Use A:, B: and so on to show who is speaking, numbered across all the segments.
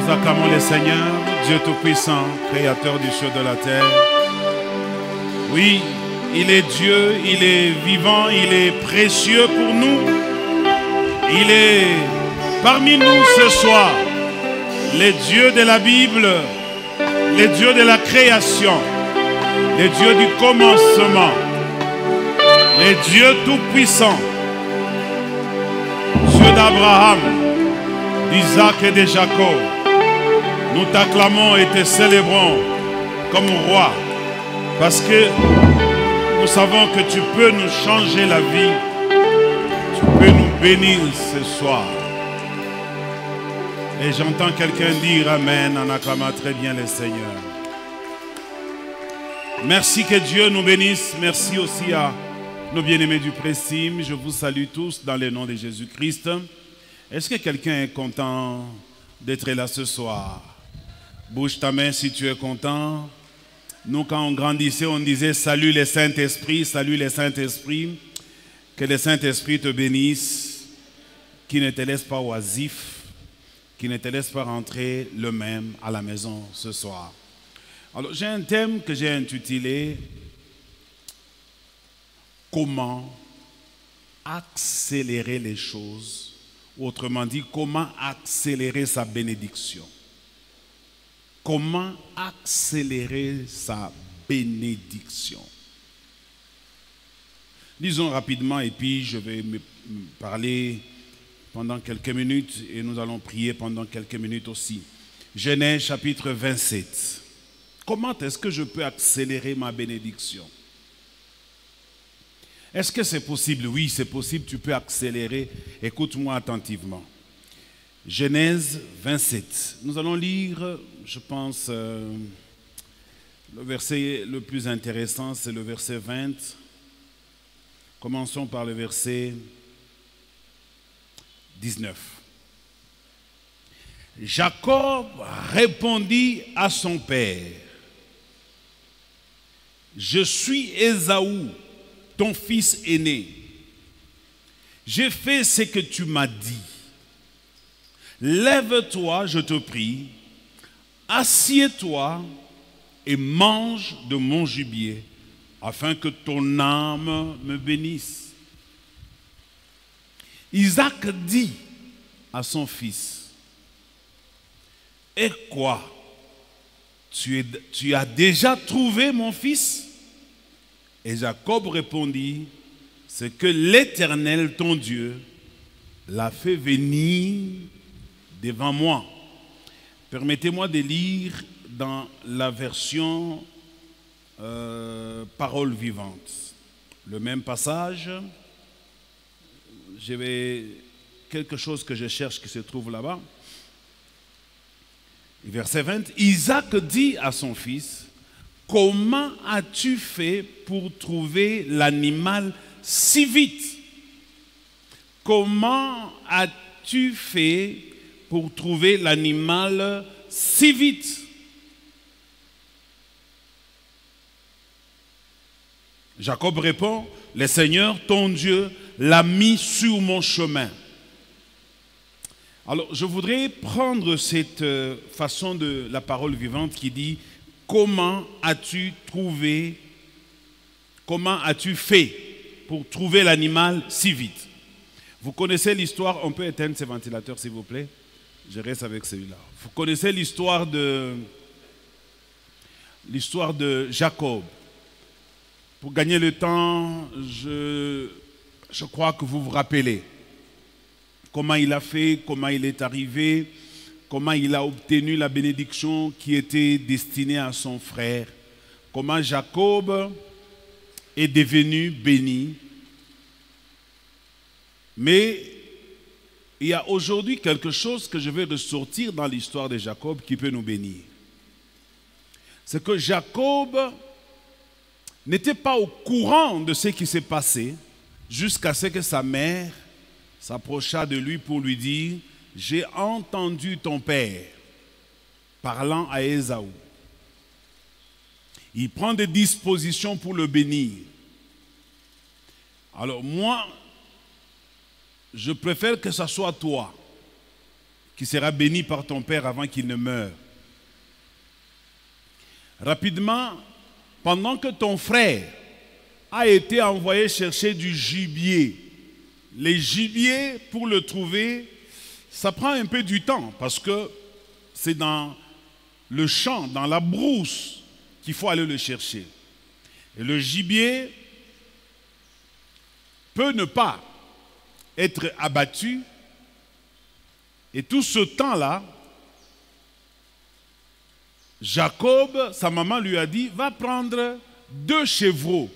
A: Nous acclamons le Seigneur, Dieu Tout-Puissant, Créateur du ciel et de la terre. Oui, il est Dieu, il est vivant, il est précieux pour nous. Il est parmi nous ce soir, les dieux de la Bible, les dieux de la création, les dieux du commencement, les dieux tout-puissants, Dieu d'Abraham, d'Isaac et de Jacob. Nous t'acclamons et te célébrons comme roi, parce que nous savons que tu peux nous changer la vie, tu peux nous bénir ce soir. Et j'entends quelqu'un dire Amen en acclamant très bien le Seigneur. Merci, que Dieu nous bénisse. Merci aussi à nos bien-aimés du Prestime. Je vous salue tous dans le nom de Jésus-Christ. Est-ce que quelqu'un est content d'être là ce soir? Bouge ta main si tu es content. Nous, quand on grandissait, on disait salut le Saint-Esprit, salut le Saint-Esprit. Que le Saint-Esprit te bénisse, qui ne te laisse pas oisif, qui ne te laisse pas rentrer le même à la maison ce soir. Alors, j'ai un thème que j'ai intitulé « Comment accélérer les choses ?» ou autrement dit, comment accélérer sa bénédiction. Comment accélérer sa bénédiction. Disons rapidement et puis je vais me parler pendant quelques minutes et nous allons prier pendant quelques minutes aussi. Genèse chapitre 27. Comment est-ce que je peux accélérer ma bénédiction? Est-ce que c'est possible? Oui, c'est possible, tu peux accélérer. Écoute-moi attentivement. Genèse 27. Nous allons lire, je pense, le verset le plus intéressant, c'est le verset 20. Commençons par le verset 19. Jacob répondit à son père, « Je suis Ésaü, ton fils aîné. J'ai fait ce que tu m'as dit. Lève-toi, je te prie, assieds-toi et mange de mon gibier, afin que ton âme me bénisse. » Isaac dit à son fils, « Et quoi? Tu as déjà trouvé mon fils? » Et Jacob répondit, « C'est que l'Éternel, ton Dieu, l'a fait venir devant moi. » Permettez-moi de lire dans la version Parole vivante. Le même passage. J'avais quelque chose que je cherche qui se trouve là-bas. Verset 20. Isaac dit à son fils, « Comment as-tu fait pour trouver l'animal si vite? Comment as-tu fait pour trouver l'animal si vite? » Jacob répond, « Le Seigneur, ton Dieu, l'a mis sur mon chemin. » Alors, je voudrais prendre cette façon de la parole vivante qui dit, « Comment as-tu trouvé, comment as-tu fait pour trouver l'animal si vite? » Vous connaissez l'histoire, on peut éteindre ces ventilateurs s'il vous plaît? Je reste avec celui-là. Vous connaissez l'histoire de Jacob. Pour gagner le temps, je crois que vous vous rappelez comment il a fait, comment il est arrivé, comment il a obtenu la bénédiction qui était destinée à son frère, comment Jacob est devenu béni. Mais il y a aujourd'hui quelque chose que je vais ressortir dans l'histoire de Jacob qui peut nous bénir. C'est que Jacob n'était pas au courant de ce qui s'est passé jusqu'à ce que sa mère s'approcha de lui pour lui dire « J'ai entendu ton père parlant à Ésaü. Il prend des dispositions pour le bénir. » Alors moi, je préfère que ce soit toi qui sera béni par ton père avant qu'il ne meure. Rapidement, pendant que ton frère a été envoyé chercher du gibier, les gibiers, pour le trouver, ça prend un peu du temps parce que c'est dans le champ, dans la brousse qu'il faut aller le chercher. Et le gibier peut ne pas être abattu. Et tout ce temps-là, Jacob, sa maman lui a dit, va prendre 2 chevreaux.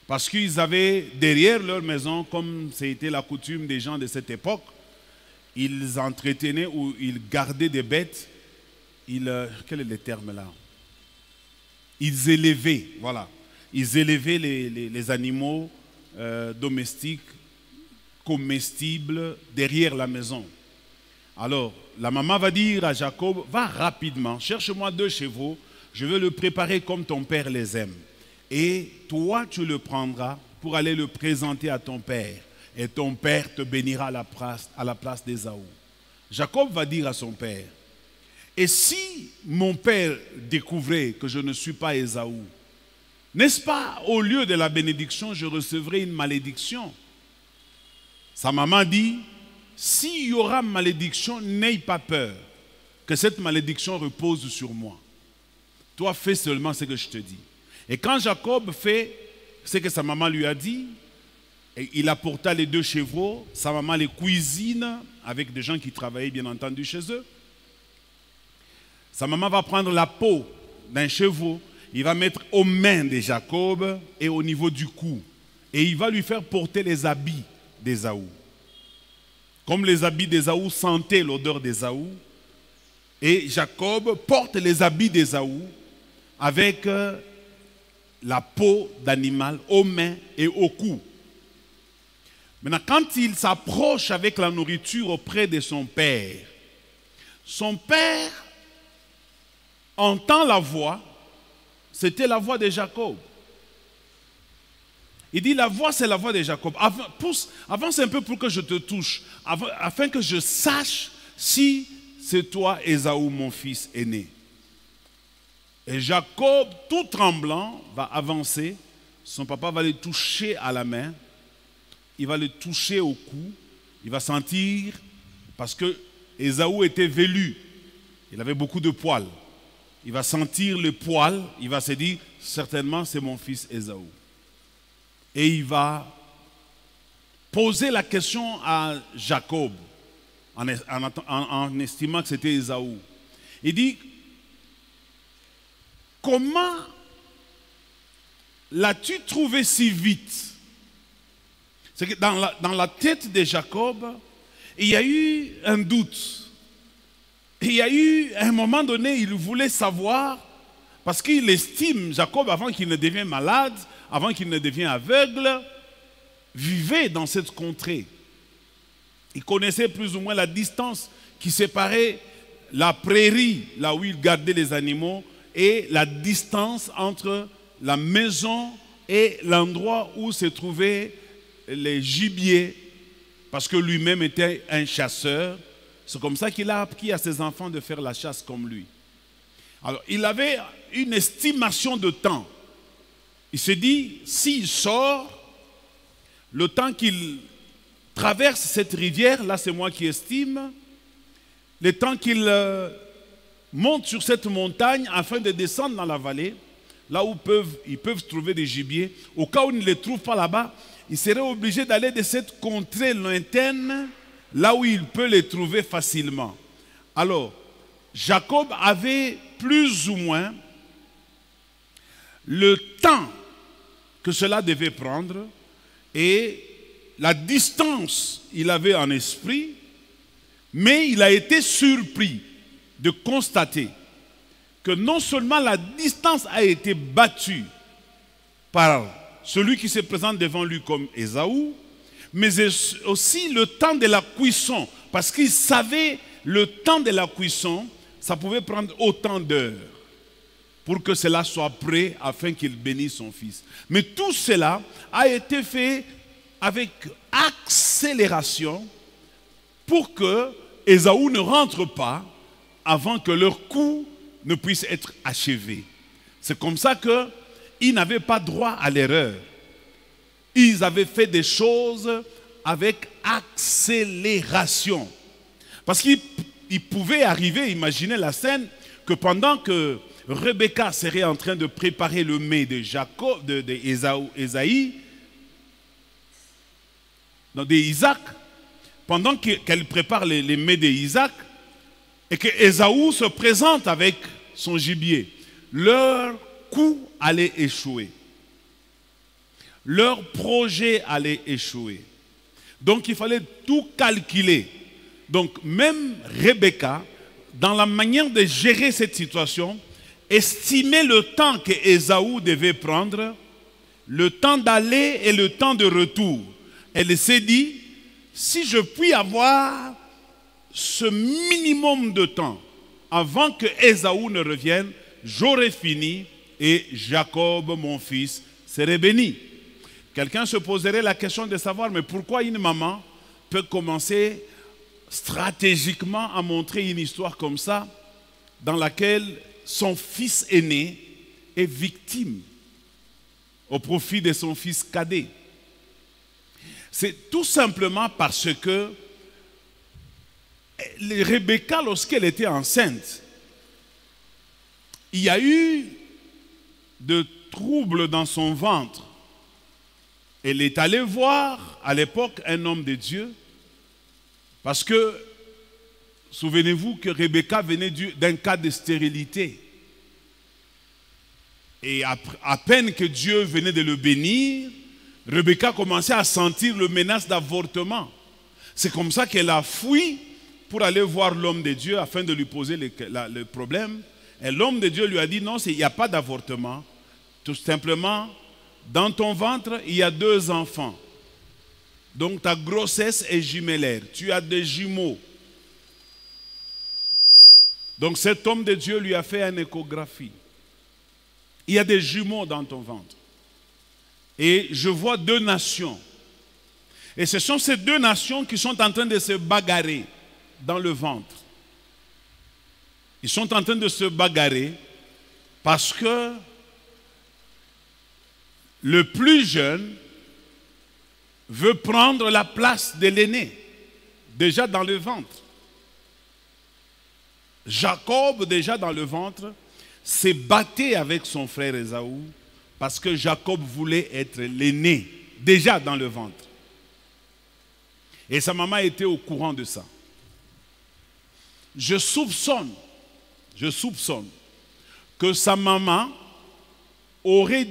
A: Parce qu'ils avaient derrière leur maison, comme c'était la coutume des gens de cette époque, ils entretenaient ou ils gardaient des bêtes. Quel est le terme là? Ils élevaient, voilà. Ils élevaient les animaux domestiques, comestibles, derrière la maison. Alors, la maman va dire à Jacob, va rapidement, cherche-moi 2 chevaux, je vais le préparer comme ton père les aime. Et toi, tu le prendras pour aller le présenter à ton père. Et ton père te bénira à la place d'Ésaü. Jacob va dire à son père, et si mon père découvrait que je ne suis pas Ésaü, n'est-ce pas, au lieu de la bénédiction, je recevrai une malédiction? Sa maman dit, s'il y aura malédiction, n'aie pas peur, que cette malédiction repose sur moi. Toi, fais seulement ce que je te dis. Et quand Jacob fait ce que sa maman lui a dit, et il apporta les 2 chevaux, sa maman les cuisine avec des gens qui travaillaient bien entendu chez eux. Sa maman va prendre la peau d'un chevau, il va mettre aux mains de Jacob et au niveau du cou. Et il va lui faire porter les habits d'Ésaü. Comme les habits d'Ésaü sentaient l'odeur d'Ésaü, et Jacob porte les habits d'Ésaü avec la peau d'animal aux mains et au cou. Maintenant, quand il s'approche avec la nourriture auprès de son père entend la voix, c'était la voix de Jacob. Il dit, la voix, c'est la voix de Jacob. Avance un peu pour que je te touche, afin que je sache si c'est toi, Ésaü, mon fils aîné. Et Jacob, tout tremblant, va avancer. Son papa va le toucher à la main. Il va le toucher au cou. Il va sentir, parce que Ésaü était velu. Il avait beaucoup de poils. Il va sentir le poil. Il va se dire, certainement, c'est mon fils Ésaü. Et il va poser la question à Jacob, en estimant que c'était Ésaü. Il dit, comment l'as-tu trouvé si vite? C'est que dans la tête de Jacob, il y a eu un doute. Il y a eu, à un moment donné, il voulait savoir, parce qu'il estime, Jacob, avant qu'il ne devienne malade, avant qu'il ne devienne aveugle, vivait dans cette contrée. Il connaissait plus ou moins la distance qui séparait la prairie, là où il gardait les animaux, et la distance entre la maison et l'endroit où se trouvaient les gibiers, parce que lui-même était un chasseur. C'est comme ça qu'il a appris à ses enfants de faire la chasse comme lui. Alors, il avait une estimation de temps. Il s'est dit, s'il sort, le temps qu'il traverse cette rivière, là c'est moi qui estime, le temps qu'il monte sur cette montagne afin de descendre dans la vallée, là où ils peuvent trouver des gibiers, au cas où ils ne les trouvent pas là-bas, il serait obligé d'aller de cette contrée lointaine, là où il peut les trouver facilement. Alors, Jacob avait plus ou moins le temps que cela devait prendre et la distance il avait en esprit, mais il a été surpris de constater que non seulement la distance a été battue par celui qui se présente devant lui comme Ésaü, mais aussi le temps de la cuisson, parce qu'il savait le temps de la cuisson, ça pouvait prendre autant d'heures pour que cela soit prêt afin qu'il bénisse son fils. Mais tout cela a été fait avec accélération pour que Ésaü ne rentre pas avant que leur coup ne puisse être achevé. C'est comme ça qu'ils n'avaient pas droit à l'erreur. Ils avaient fait des choses avec accélération. Parce qu'il pouvait arriver, imaginez la scène, que pendant que Rebecca serait en train de préparer le mets de Jacob, d'Isaac, pendant qu'elle prépare les mets d'Isaac, et que Ésaü se présente avec son gibier, leur coup allait échouer. Leur projet allait échouer. Donc il fallait tout calculer. Donc même Rebecca, dans la manière de gérer cette situation, estimait le temps que Ésaü devait prendre, le temps d'aller et le temps de retour. Elle s'est dit, si je puis avoir ce minimum de temps avant que Ésaü ne revienne, j'aurai fini et Jacob, mon fils, serait béni. Quelqu'un se poserait la question de savoir, mais pourquoi une maman peut commencer stratégiquement à montrer une histoire comme ça, dans laquelle son fils aîné est victime au profit de son fils cadet. C'est tout simplement parce que Rebecca, lorsqu'elle était enceinte, il y a eu de troubles dans son ventre. Elle est allée voir à l'époque un homme de Dieu parce que, souvenez-vous que Rebecca venait d'un cas de stérilité. Et à peine que Dieu venait de le bénir, Rebecca commençait à sentir le menace d'avortement. C'est comme ça qu'elle a fui pour aller voir l'homme de Dieu afin de lui poser le problème. Et l'homme de Dieu lui a dit non, il n'y a pas d'avortement. Tout simplement, dans ton ventre, il y a 2 enfants. Donc ta grossesse est jumellaire. Tu as des jumeaux. Donc cet homme de Dieu lui a fait une échographie. Il y a des jumeaux dans ton ventre. Et je vois 2 nations. Et ce sont ces 2 nations qui sont en train de se bagarrer dans le ventre. Ils sont en train de se bagarrer parce que le plus jeune veut prendre la place de l'aîné, déjà dans le ventre. Jacob, déjà dans le ventre, s'est battu avec son frère Ésaü parce que Jacob voulait être l'aîné, déjà dans le ventre. Et sa maman était au courant de ça. Je soupçonne que sa maman aurait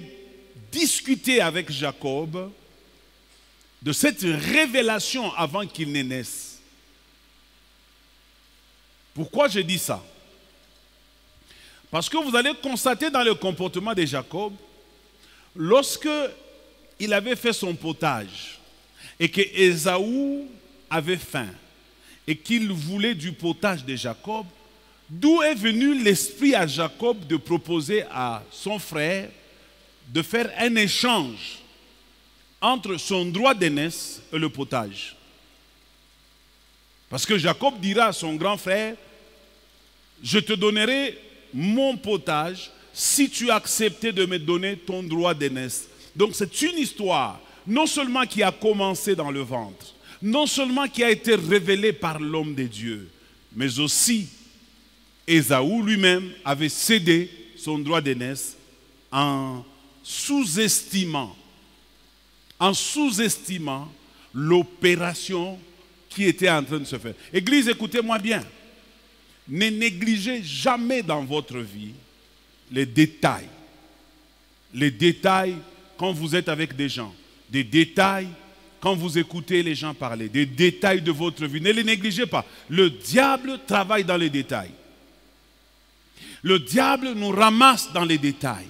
A: discuté avec Jacob de cette révélation avant qu'il ne naisse. Pourquoi je dis ça? Parce que vous allez constater dans le comportement de Jacob, lorsque il avait fait son potage et que Ésaü avait faim et qu'il voulait du potage de Jacob, d'où est venu l'esprit à Jacob de proposer à son frère de faire un échange entre son droit d'aînesse et le potage. Parce que Jacob dira à son grand frère, je te donnerai mon potage si tu acceptais de me donner ton droit d'aînesse. Donc c'est une histoire, non seulement qui a commencé dans le ventre, non seulement qui a été révélée par l'homme de Dieu, mais aussi Ésaü lui-même avait cédé son droit d'aînesse en sous-estimant l'opération qui était en train de se faire. Église, écoutez-moi bien. Ne négligez jamais dans votre vie les détails. Les détails quand vous êtes avec des gens. Des détails quand vous écoutez les gens parler. Des détails de votre vie. Ne les négligez pas. Le diable travaille dans les détails. Le diable nous ramasse dans les détails.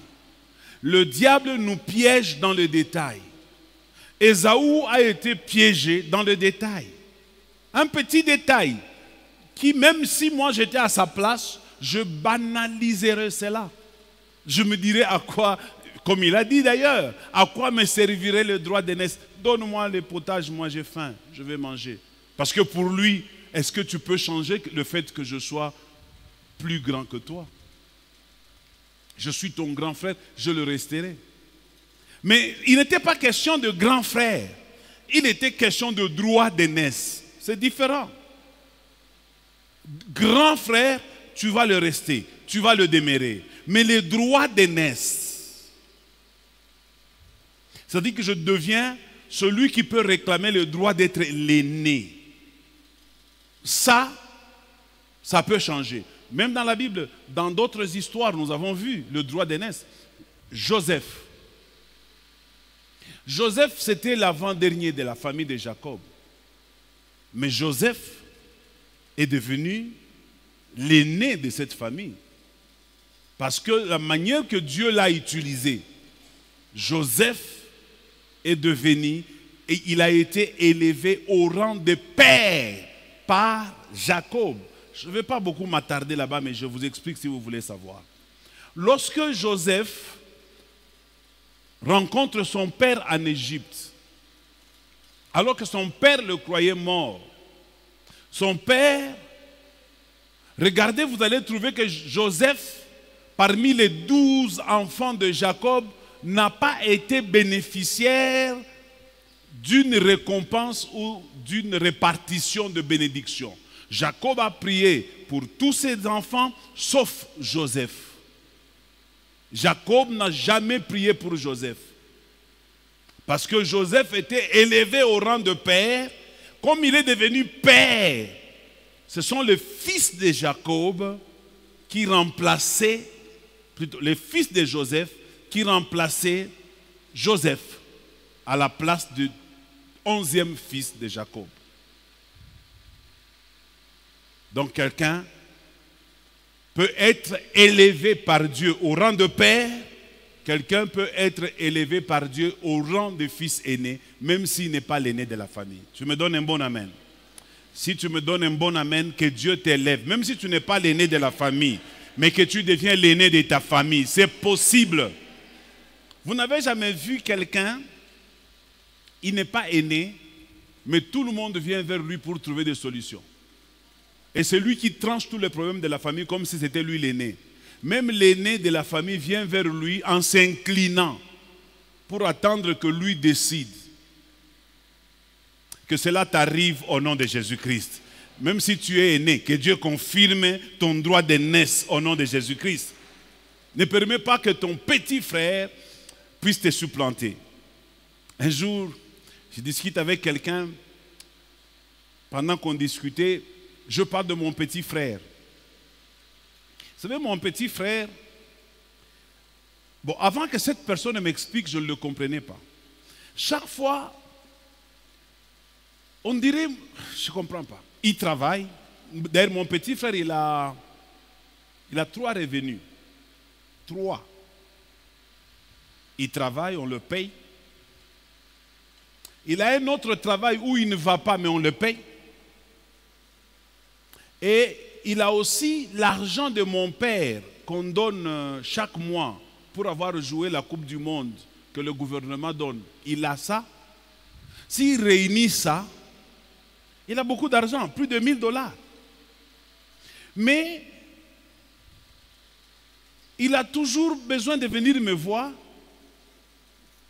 A: Le diable nous piège dans les détails. Ésaü a été piégé dans le détail. Un petit détail qui, même si moi j'étais à sa place, je banaliserais cela. Je me dirais à quoi, comme il a dit d'ailleurs, à quoi me servirait le droit d'aînesse? Donne-moi le potage, moi j'ai faim, je vais manger. Parce que pour lui, est-ce que tu peux changer le fait que je sois plus grand que toi? Je suis ton grand frère, je le resterai. Mais il n'était pas question de grand frère. Il était question de droit d'aînesse. C'est différent. Grand frère, tu vas le rester, tu vas le demeurer. Mais les droits d'aînesse, c'est-à-dire que je deviens celui qui peut réclamer le droit d'être l'aîné. Ça peut changer. Même dans la Bible, dans d'autres histoires, nous avons vu le droit d'aînesse. Joseph. Joseph, c'était l'avant-dernier de la famille de Jacob. Mais Joseph est devenu l'aîné de cette famille. Parce que la manière que Dieu l'a utilisé, Joseph est devenu, et il a été élevé au rang de père par Jacob. Je ne vais pas beaucoup m'attarder là-bas, mais je vous explique si vous voulez savoir. Lorsque Joseph rencontre son père en Égypte, alors que son père le croyait mort, son père, regardez, vous allez trouver que Joseph, parmi les 12 enfants de Jacob, n'a pas été bénéficiaire d'une récompense ou d'une répartition de bénédiction. Jacob a prié pour tous ses enfants, sauf Joseph. Jacob n'a jamais prié pour Joseph. Parce que Joseph était élevé au rang de père. Comme il est devenu père, ce sont les fils de Jacob qui remplaçaient, plutôt les fils de Joseph qui remplaçaient Joseph à la place du 11e fils de Jacob. Donc quelqu'un peut être élevé par Dieu au rang de père, quelqu'un peut être élevé par Dieu au rang de fils aîné, même s'il n'est pas l'aîné de la famille. Tu me donnes un bon amen? Si tu me donnes un bon amen, que Dieu t'élève, même si tu n'es pas l'aîné de la famille, mais que tu deviens l'aîné de ta famille, c'est possible. Vous n'avez jamais vu quelqu'un, il n'est pas aîné, mais tout le monde vient vers lui pour trouver des solutions. Et c'est lui qui tranche tous les problèmes de la famille comme si c'était lui l'aîné. Même l'aîné de la famille vient vers lui en s'inclinant pour attendre que lui décide. Que cela t'arrive au nom de Jésus-Christ. Même si tu es aîné, que Dieu confirme ton droit d'aînesse au nom de Jésus-Christ. Ne permets pas que ton petit frère puisse te supplanter. Un jour, je discute avec quelqu'un. Pendant qu'on discutait, je parle de mon petit frère. Vous savez, mon petit frère, bon, avant que cette personne m'explique, je ne le comprenais pas. Chaque fois, on dirait, je ne comprends pas. Il travaille. D'ailleurs, mon petit frère, il a 3 revenus. 3. Il travaille, on le paye. Il a un autre travail où il ne va pas, mais on le paye. Et il a aussi l'argent de mon père qu'on donne chaque mois pour avoir joué la Coupe du Monde que le gouvernement donne. Il a ça. S'il réunit ça, il a beaucoup d'argent, plus de $1000. Mais il a toujours besoin de venir me voir.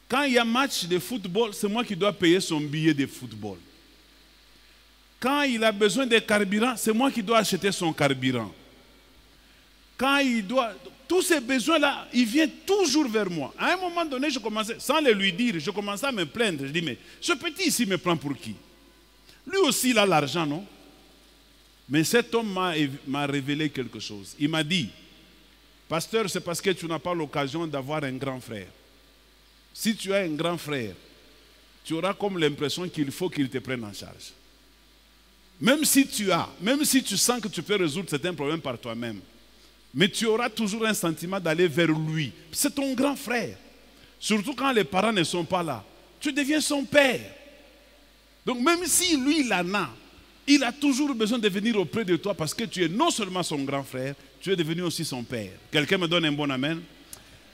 A: Quand il y a match de football, c'est moi qui dois payer son billet de football. Quand il a besoin de carburant, c'est moi qui dois acheter son carburant. Quand il doit... Tous ces besoins-là, il vient toujours vers moi. À un moment donné, je commençais, sans le lui dire, je commençais à me plaindre. Je dis, mais ce petit ici me prend pour qui? Lui aussi, il a l'argent, non? Mais cet homme m'a révélé quelque chose. Il m'a dit, pasteur, c'est parce que tu n'as pas l'occasion d'avoir un grand frère. Si tu as un grand frère, tu auras comme l'impression qu'il faut qu'il te prenne en charge. Même si tu sens que tu peux résoudre certains problèmes par toi-même, mais tu auras toujours un sentiment d'aller vers lui. C'est ton grand frère. Surtout quand les parents ne sont pas là. Tu deviens son père. Donc même si lui, il en a, il a toujours besoin de venir auprès de toi parce que tu es non seulement son grand frère, tu es devenu aussi son père. Quelqu'un me donne un bon amen?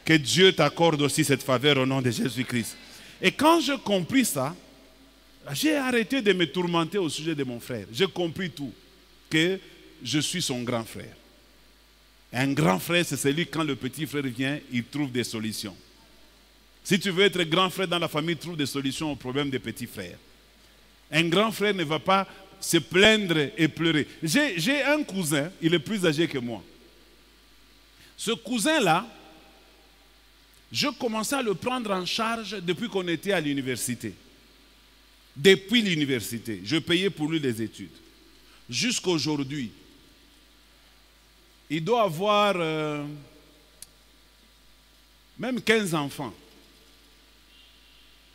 A: Que Dieu t'accorde aussi cette faveur au nom de Jésus-Christ. Et quand j'ai compris ça, J'ai arrêté de me tourmenter au sujet de mon frère. J'ai compris tout, que je suis son grand frère. Un grand frère, c'est celui quand le petit frère vient, il trouve des solutions. Si tu veux être grand frère dans la famille, trouve des solutions aux problèmes des petits frères. Un grand frère ne va pas se plaindre et pleurer. J'ai un cousin, il est plus âgé que moi. Ce cousin-là, je commençais à le prendre en charge depuis qu'on était à l'université. Depuis l'université, je payais pour lui les études. Jusqu'à aujourd'hui, il doit avoir même 15 enfants.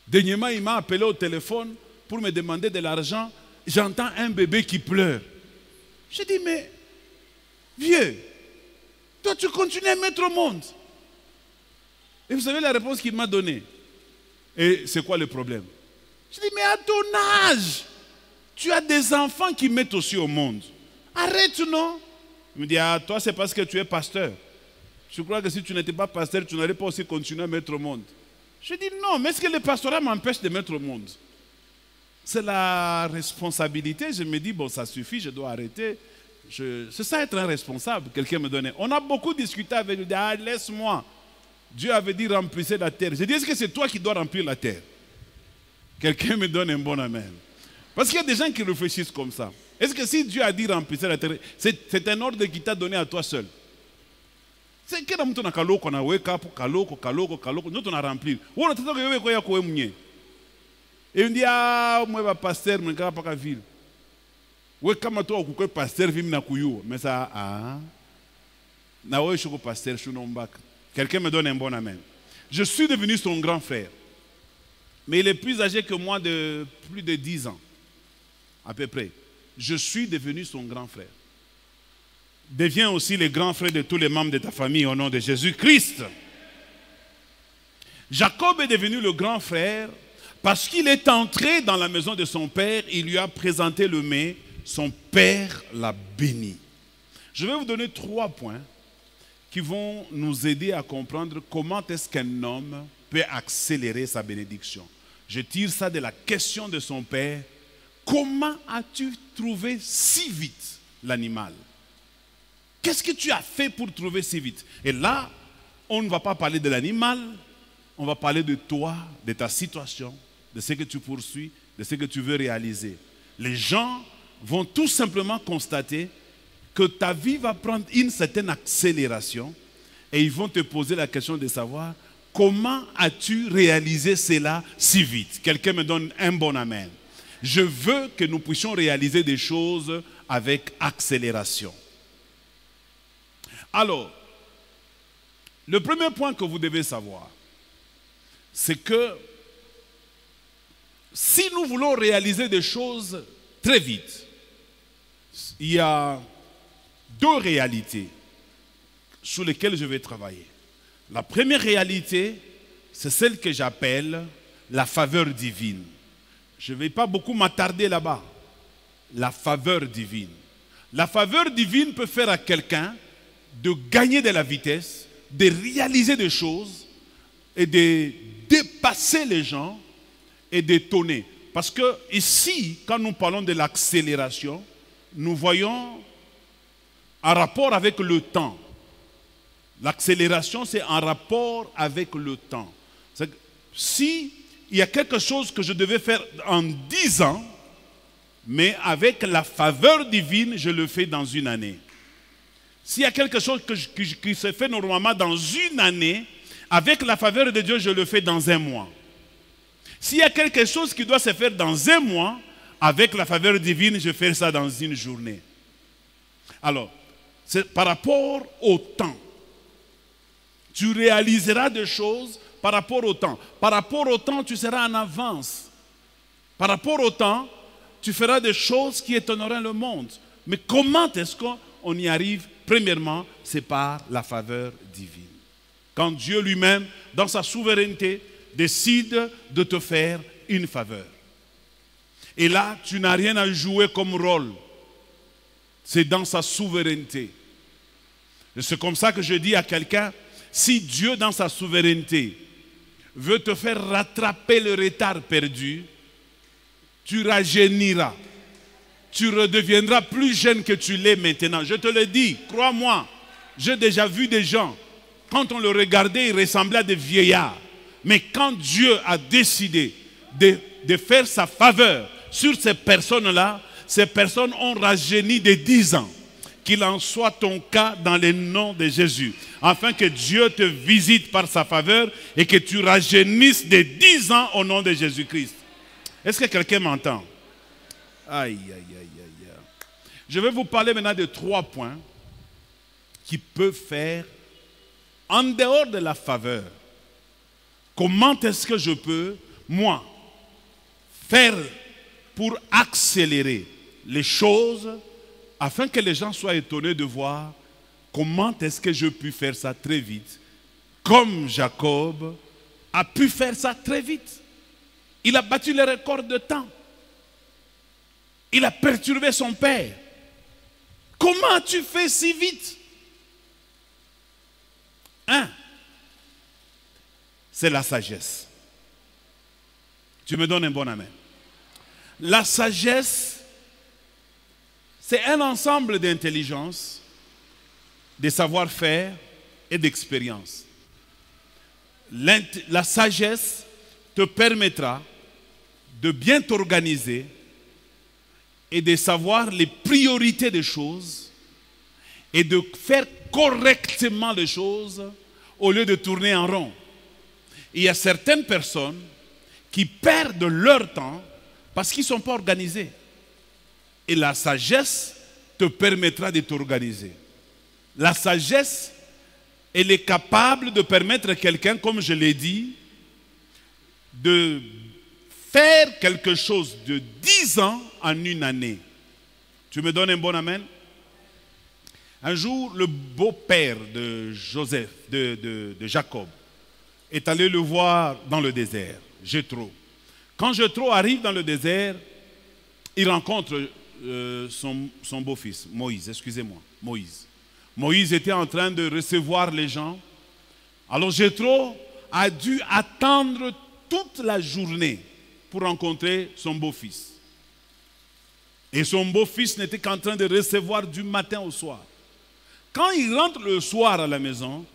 A: Dernièrement, il m'a appelé au téléphone pour me demander de l'argent. J'entends un bébé qui pleure. Je dis, mais vieux, toi tu continues à mettre au monde. Et vous savez la réponse qu'il m'a donnée. Et c'est quoi le problème? Je dis, mais à ton âge, tu as des enfants qui mettent aussi au monde. Arrête, non? Il me dit, ah, toi c'est parce que tu es pasteur. Je crois que si tu n'étais pas pasteur, tu n'aurais pas aussi continué à mettre au monde. Je dis, non, mais est-ce que le pastorat m'empêche de mettre au monde? C'est la responsabilité. Je me dis, bon, ça suffit, je dois arrêter. C'est ça être un responsable, quelqu'un me donnait. On a beaucoup discuté avec lui, ah, laisse-moi. Dieu avait dit remplissez la terre. Je dis, est-ce que c'est toi qui dois remplir la terre? Quelqu'un me donne un bon amen. Parce qu'il y a des gens qui réfléchissent comme ça. Est-ce que si Dieu a dit remplissez la terre, c'est un ordre qui t'a donné à toi seul? C'est que nous avons kaloko na weka pour kaloko, nous avons rempli. On a tout à fait. Et on dit, ah, moi, je suis pasteur, je ne suis pas ville. Oui, comme toi, tu es pasteur, je suis kuyu. Mais ça, ah, je suis pasteur, je suis non-bac. Quelqu'un me donne un bon amen. Je suis devenu son grand frère. Mais il est plus âgé que moi de plus de 10 ans. À peu près. Je suis devenu son grand frère. Deviens aussi le grand frère de tous les membres de ta famille au nom de Jésus-Christ. Jacob est devenu le grand frère parce qu'il est entré dans la maison de son père, il lui a présenté le mets, son père l'a béni. Je vais vous donner 3 points qui vont nous aider à comprendre comment est-ce qu'un homme peut accélérer sa bénédiction. Je tire ça de la question de son père. Comment as-tu trouvé si vite l'animal? Qu'est-ce que tu as fait pour trouver si vite? Et là, on ne va pas parler de l'animal, on va parler de toi, de ta situation, de ce que tu poursuis, de ce que tu veux réaliser. Les gens vont tout simplement constater que ta vie va prendre une certaine accélération et ils vont te poser la question de savoir comment as-tu réalisé cela si vite? Quelqu'un me donne un bon amen. Je veux que nous puissions réaliser des choses avec accélération. Alors, le premier point que vous devez savoir, c'est que si nous voulons réaliser des choses très vite, il y a 2 réalités sur lesquelles je vais travailler. La première réalité, c'est celle que j'appelle la faveur divine. Je ne vais pas beaucoup m'attarder là-bas. La faveur divine. La faveur divine peut faire à quelqu'un de gagner de la vitesse, de réaliser des choses et de dépasser les gens et d'étonner. Parce que ici, quand nous parlons de l'accélération, nous voyons un rapport avec le temps. L'accélération, c'est en rapport avec le temps. Si il y a quelque chose que je devais faire en 10 ans, mais avec la faveur divine, je le fais dans 1 année. S'il y a quelque chose qui se fait normalement dans 1 année, avec la faveur de Dieu, je le fais dans 1 mois. S'il y a quelque chose qui doit se faire dans 1 mois, avec la faveur divine, je fais ça dans 1 journée. Alors, c'est par rapport au temps. Tu réaliseras des choses par rapport au temps. Par rapport au temps, tu seras en avance. Par rapport au temps, tu feras des choses qui étonneront le monde. Mais comment est-ce qu'on y arrive? Premièrement, c'est par la faveur divine. Quand Dieu lui-même, dans sa souveraineté, décide de te faire une faveur. Et là, tu n'as rien à jouer comme rôle. C'est dans sa souveraineté. Et c'est comme ça que je dis à quelqu'un, si Dieu, dans sa souveraineté, veut te faire rattraper le retard perdu, tu rajeuniras. Tu redeviendras plus jeune que tu l'es maintenant. Je te le dis, crois-moi. J'ai déjà vu des gens, quand on le regardait, ils ressemblaient à des vieillards. Mais quand Dieu a décidé de faire sa faveur sur ces personnes-là, ces personnes ont rajeuni de 10 ans. Qu'il en soit ton cas dans le nom de Jésus. Afin que Dieu te visite par sa faveur et que tu rajeunisses de 10 ans au nom de Jésus-Christ. Est-ce que quelqu'un m'entend? Aïe, aïe, aïe, aïe. Je vais vous parler maintenant de 3 points qui peuvent faire, en dehors de la faveur, comment est-ce que je peux, moi, faire pour accélérer les choses afin que les gens soient étonnés de voir comment est-ce que je puis faire ça très vite, comme Jacob a pu faire ça très vite. Il a battu le record de temps. Il a perturbé son père. Comment as-tu fait si vite? C'est la sagesse. Tu me donnes un bon amen. La sagesse, c'est un ensemble d'intelligence, de savoir-faire et d'expérience. La sagesse te permettra de bien t'organiser et de savoir les priorités des choses et de faire correctement les choses au lieu de tourner en rond. Il y a certaines personnes qui perdent leur temps parce qu'ils ne sont pas organisés. Et la sagesse te permettra de t'organiser. La sagesse, elle est capable de permettre à quelqu'un, comme je l'ai dit, de faire quelque chose de 10 ans en une année. Tu me donnes un bon amen? Un jour, le beau-père de Joseph, de Jacob, est allé le voir dans le désert, Jéthro. Quand Jéthro arrive dans le désert, il rencontre son beau-fils, Moïse, excusez-moi, Moïse. Moïse était en train de recevoir les gens. Alors Jéthro a dû attendre toute la journée pour rencontrer son beau-fils. Et son beau-fils n'était qu'en train de recevoir du matin au soir. Quand il rentre le soir à la maison,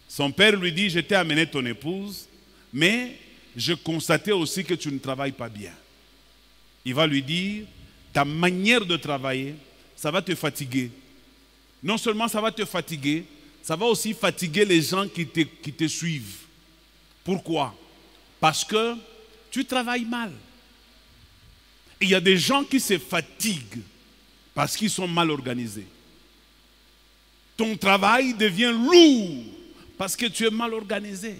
A: son père lui dit, je t'ai amené ton épouse, mais je constatais aussi que tu ne travailles pas bien. Il va lui dire, ta manière de travailler, ça va te fatiguer. Non seulement ça va te fatiguer, ça va aussi fatiguer les gens qui te suivent. Pourquoi? Parce que tu travailles mal. Il y a des gens qui se fatiguent parce qu'ils sont mal organisés. Ton travail devient lourd parce que tu es mal organisé.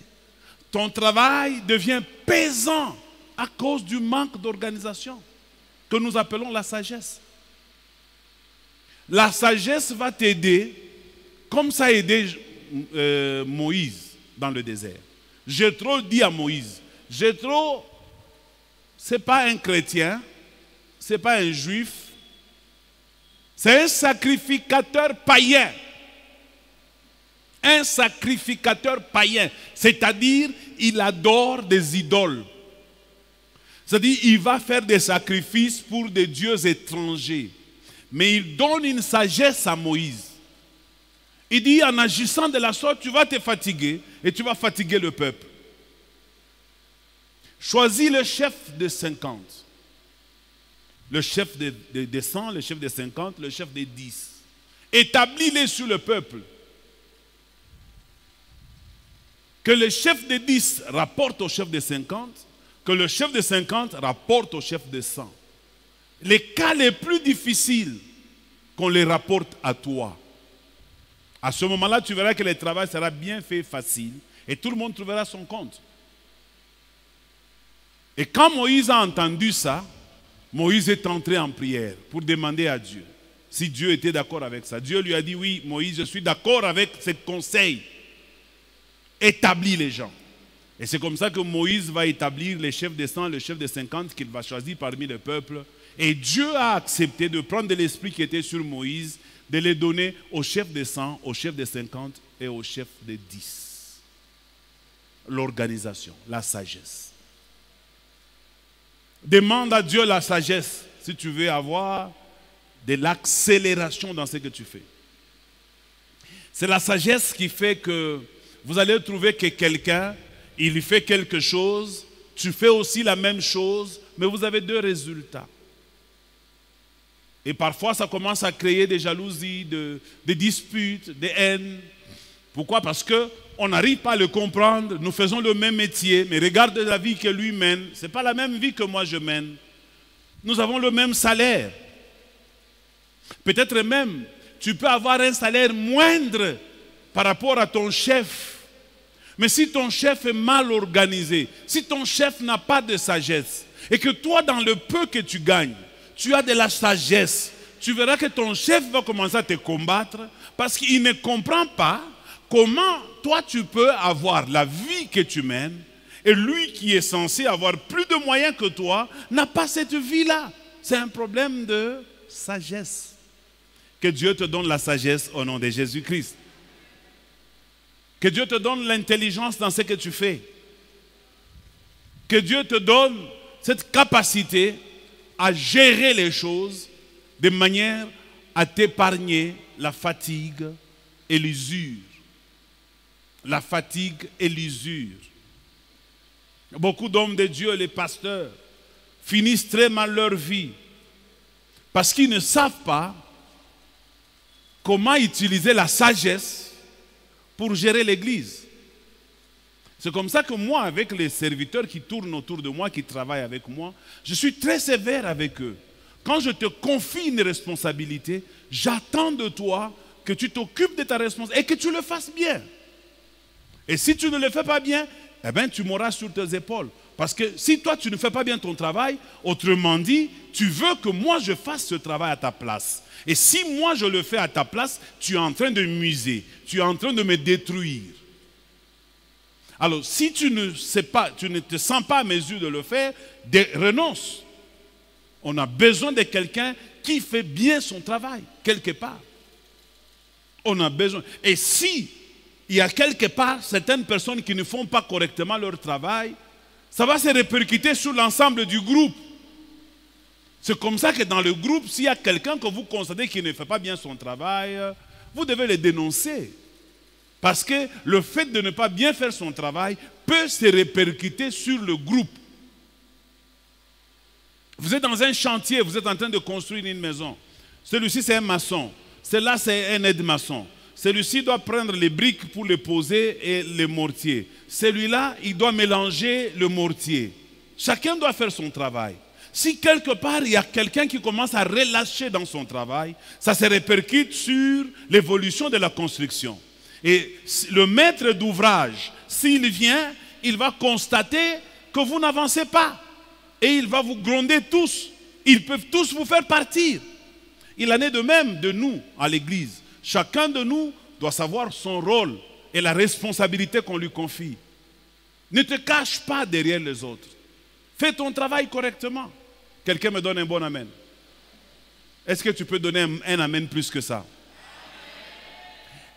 A: Ton travail devient pesant à cause du manque d'organisation que nous appelons la sagesse. La sagesse va t'aider comme ça a aidé Moïse dans le désert. Jéthro dit à Moïse, Jéthro, ce n'est pas un chrétien, ce n'est pas un juif, c'est un sacrificateur païen. Un sacrificateur païen, c'est-à-dire il adore des idoles. C'est-à-dire il va faire des sacrifices pour des dieux étrangers. Mais il donne une sagesse à Moïse. Il dit en agissant de la sorte, tu vas te fatiguer et tu vas fatiguer le peuple. Choisis le chef de 50. Le chef de 100, le chef de 50, le chef de 10. Établis-les sur le peuple. Que le chef de 10 rapporte au chef de 50, que le chef de 50 rapporte au chef de 100. Les cas les plus difficiles, qu'on les rapporte à toi. À ce moment-là, tu verras que le travail sera bien fait, facile, et tout le monde trouvera son compte. Et quand Moïse a entendu ça, Moïse est entré en prière pour demander à Dieu si Dieu était d'accord avec ça. Dieu lui a dit, oui, Moïse, je suis d'accord avec ce conseil. Établis les gens. Et c'est comme ça que Moïse va établir les chefs de 100, les chefs de 50 qu'il va choisir parmi le peuple. Et Dieu a accepté de prendre de l'esprit qui était sur Moïse, de les donner aux chefs de 100, aux chefs de 50 et aux chefs de 10. L'organisation, la sagesse. Demande à Dieu la sagesse si tu veux avoir de l'accélération dans ce que tu fais. C'est la sagesse qui fait que vous allez trouver que quelqu'un, il fait quelque chose, tu fais aussi la même chose, mais vous avez deux résultats. Et parfois, ça commence à créer des jalousies, des disputes, des haines. Pourquoi? Parce qu'on n'arrive pas à le comprendre. Nous faisons le même métier, mais regarde la vie que lui mène. Ce n'est pas la même vie que moi je mène. Nous avons le même salaire. Peut-être même, tu peux avoir un salaire moindre par rapport à ton chef. Mais si ton chef est mal organisé, si ton chef n'a pas de sagesse, et que toi, dans le peu que tu gagnes, tu as de la sagesse, tu verras que ton chef va commencer à te combattre parce qu'il ne comprend pas comment toi tu peux avoir la vie que tu mènes et lui qui est censé avoir plus de moyens que toi n'a pas cette vie-là. C'est un problème de sagesse. Que Dieu te donne la sagesse au nom de Jésus-Christ. Que Dieu te donne l'intelligence dans ce que tu fais. Que Dieu te donne cette capacité à gérer les choses de manière à t'épargner la fatigue et l'usure. La fatigue et l'usure. Beaucoup d'hommes de Dieu, les pasteurs, finissent très mal leur vie parce qu'ils ne savent pas comment utiliser la sagesse pour gérer l'église. C'est comme ça que moi, avec les serviteurs qui tournent autour de moi, qui travaillent avec moi, je suis très sévère avec eux. Quand je te confie une responsabilité, j'attends de toi que tu t'occupes de ta responsabilité et que tu le fasses bien. Et si tu ne le fais pas bien, eh bien, tu mourras sur tes épaules. Parce que si toi, tu ne fais pas bien ton travail, autrement dit, tu veux que moi, je fasse ce travail à ta place. Et si moi, je le fais à ta place, tu es en train de m'user, tu es en train de me détruire. Alors, si tu ne sais pas, tu ne te sens pas à mesure de le faire, renonce. On a besoin de quelqu'un qui fait bien son travail, quelque part. On a besoin. Et si il y a quelque part certaines personnes qui ne font pas correctement leur travail, ça va se répercuter sur l'ensemble du groupe. C'est comme ça que dans le groupe, s'il y a quelqu'un que vous constatez qui ne fait pas bien son travail, vous devez le dénoncer. Parce que le fait de ne pas bien faire son travail peut se répercuter sur le groupe. Vous êtes dans un chantier, vous êtes en train de construire une maison. Celui-ci, c'est un maçon. Celui-là, c'est un aide-maçon. Celui-ci doit prendre les briques pour les poser et les mortiers. Celui-là, il doit mélanger le mortier. Chacun doit faire son travail. Si quelque part, il y a quelqu'un qui commence à relâcher dans son travail, ça se répercute sur l'évolution de la construction. Et le maître d'ouvrage, s'il vient, il va constater que vous n'avancez pas. Et il va vous gronder tous. Ils peuvent tous vous faire partir. Il en est de même de nous à l'église. Chacun de nous doit savoir son rôle et la responsabilité qu'on lui confie. Ne te cache pas derrière les autres. Fais ton travail correctement. Quelqu'un me donne un bon amen. Est-ce que tu peux donner un amen plus que ça?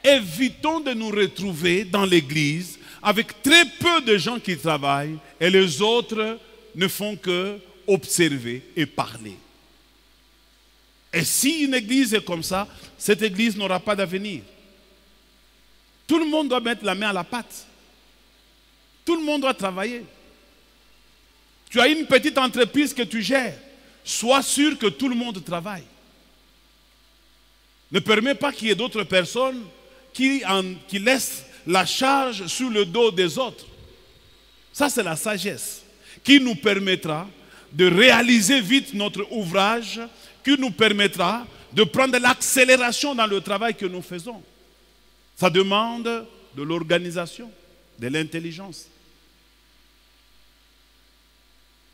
A: Évitons de nous retrouver dans l'église avec très peu de gens qui travaillent et les autres ne font que observer et parler. Et si une église est comme ça, cette église n'aura pas d'avenir. Tout le monde doit mettre la main à la pâte. Tout le monde doit travailler. Tu as une petite entreprise que tu gères. Sois sûr que tout le monde travaille. Ne permets pas qu'il y ait d'autres personnes qui laissent la charge sur le dos des autres. Ça, c'est la sagesse qui nous permettra de réaliser vite notre ouvrage, qui nous permettra de prendre l'accélération dans le travail que nous faisons. Ça demande de l'organisation, de l'intelligence.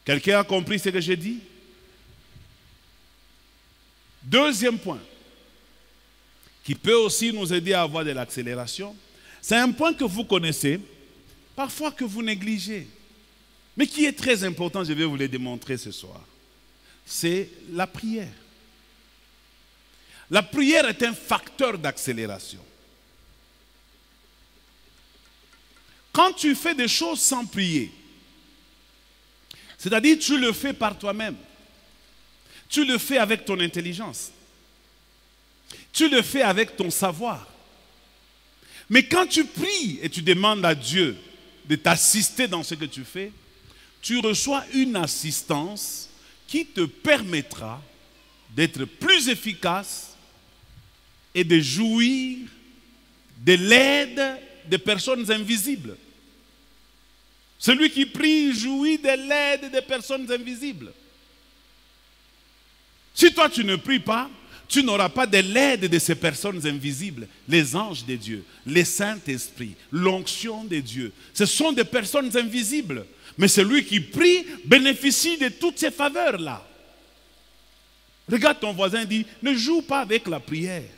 A: Quelqu'un a compris ce que j'ai dit? Deuxième point, qui peut aussi nous aider à avoir de l'accélération, c'est un point que vous connaissez, parfois que vous négligez, mais qui est très important, je vais vous le démontrer ce soir. C'est la prière. La prière est un facteur d'accélération. Quand tu fais des choses sans prier, C'est-à-dire, tu le fais par toi-même. Tu le fais avec ton intelligence. Tu le fais avec ton savoir. Mais quand tu pries et tu demandes à Dieu de t'assister dans ce que tu fais, tu reçois une assistance qui te permettra d'être plus efficace et de jouir de l'aide des personnes invisibles. Celui qui prie jouit de l'aide des personnes invisibles. Si toi tu ne pries pas, tu n'auras pas de l'aide de ces personnes invisibles, les anges de Dieu, les Saint-Esprit, l'onction de Dieu. Ce sont des personnes invisibles. Mais celui qui prie bénéficie de toutes ces faveurs-là. Regarde ton voisin et dis, ne joue pas avec la prière.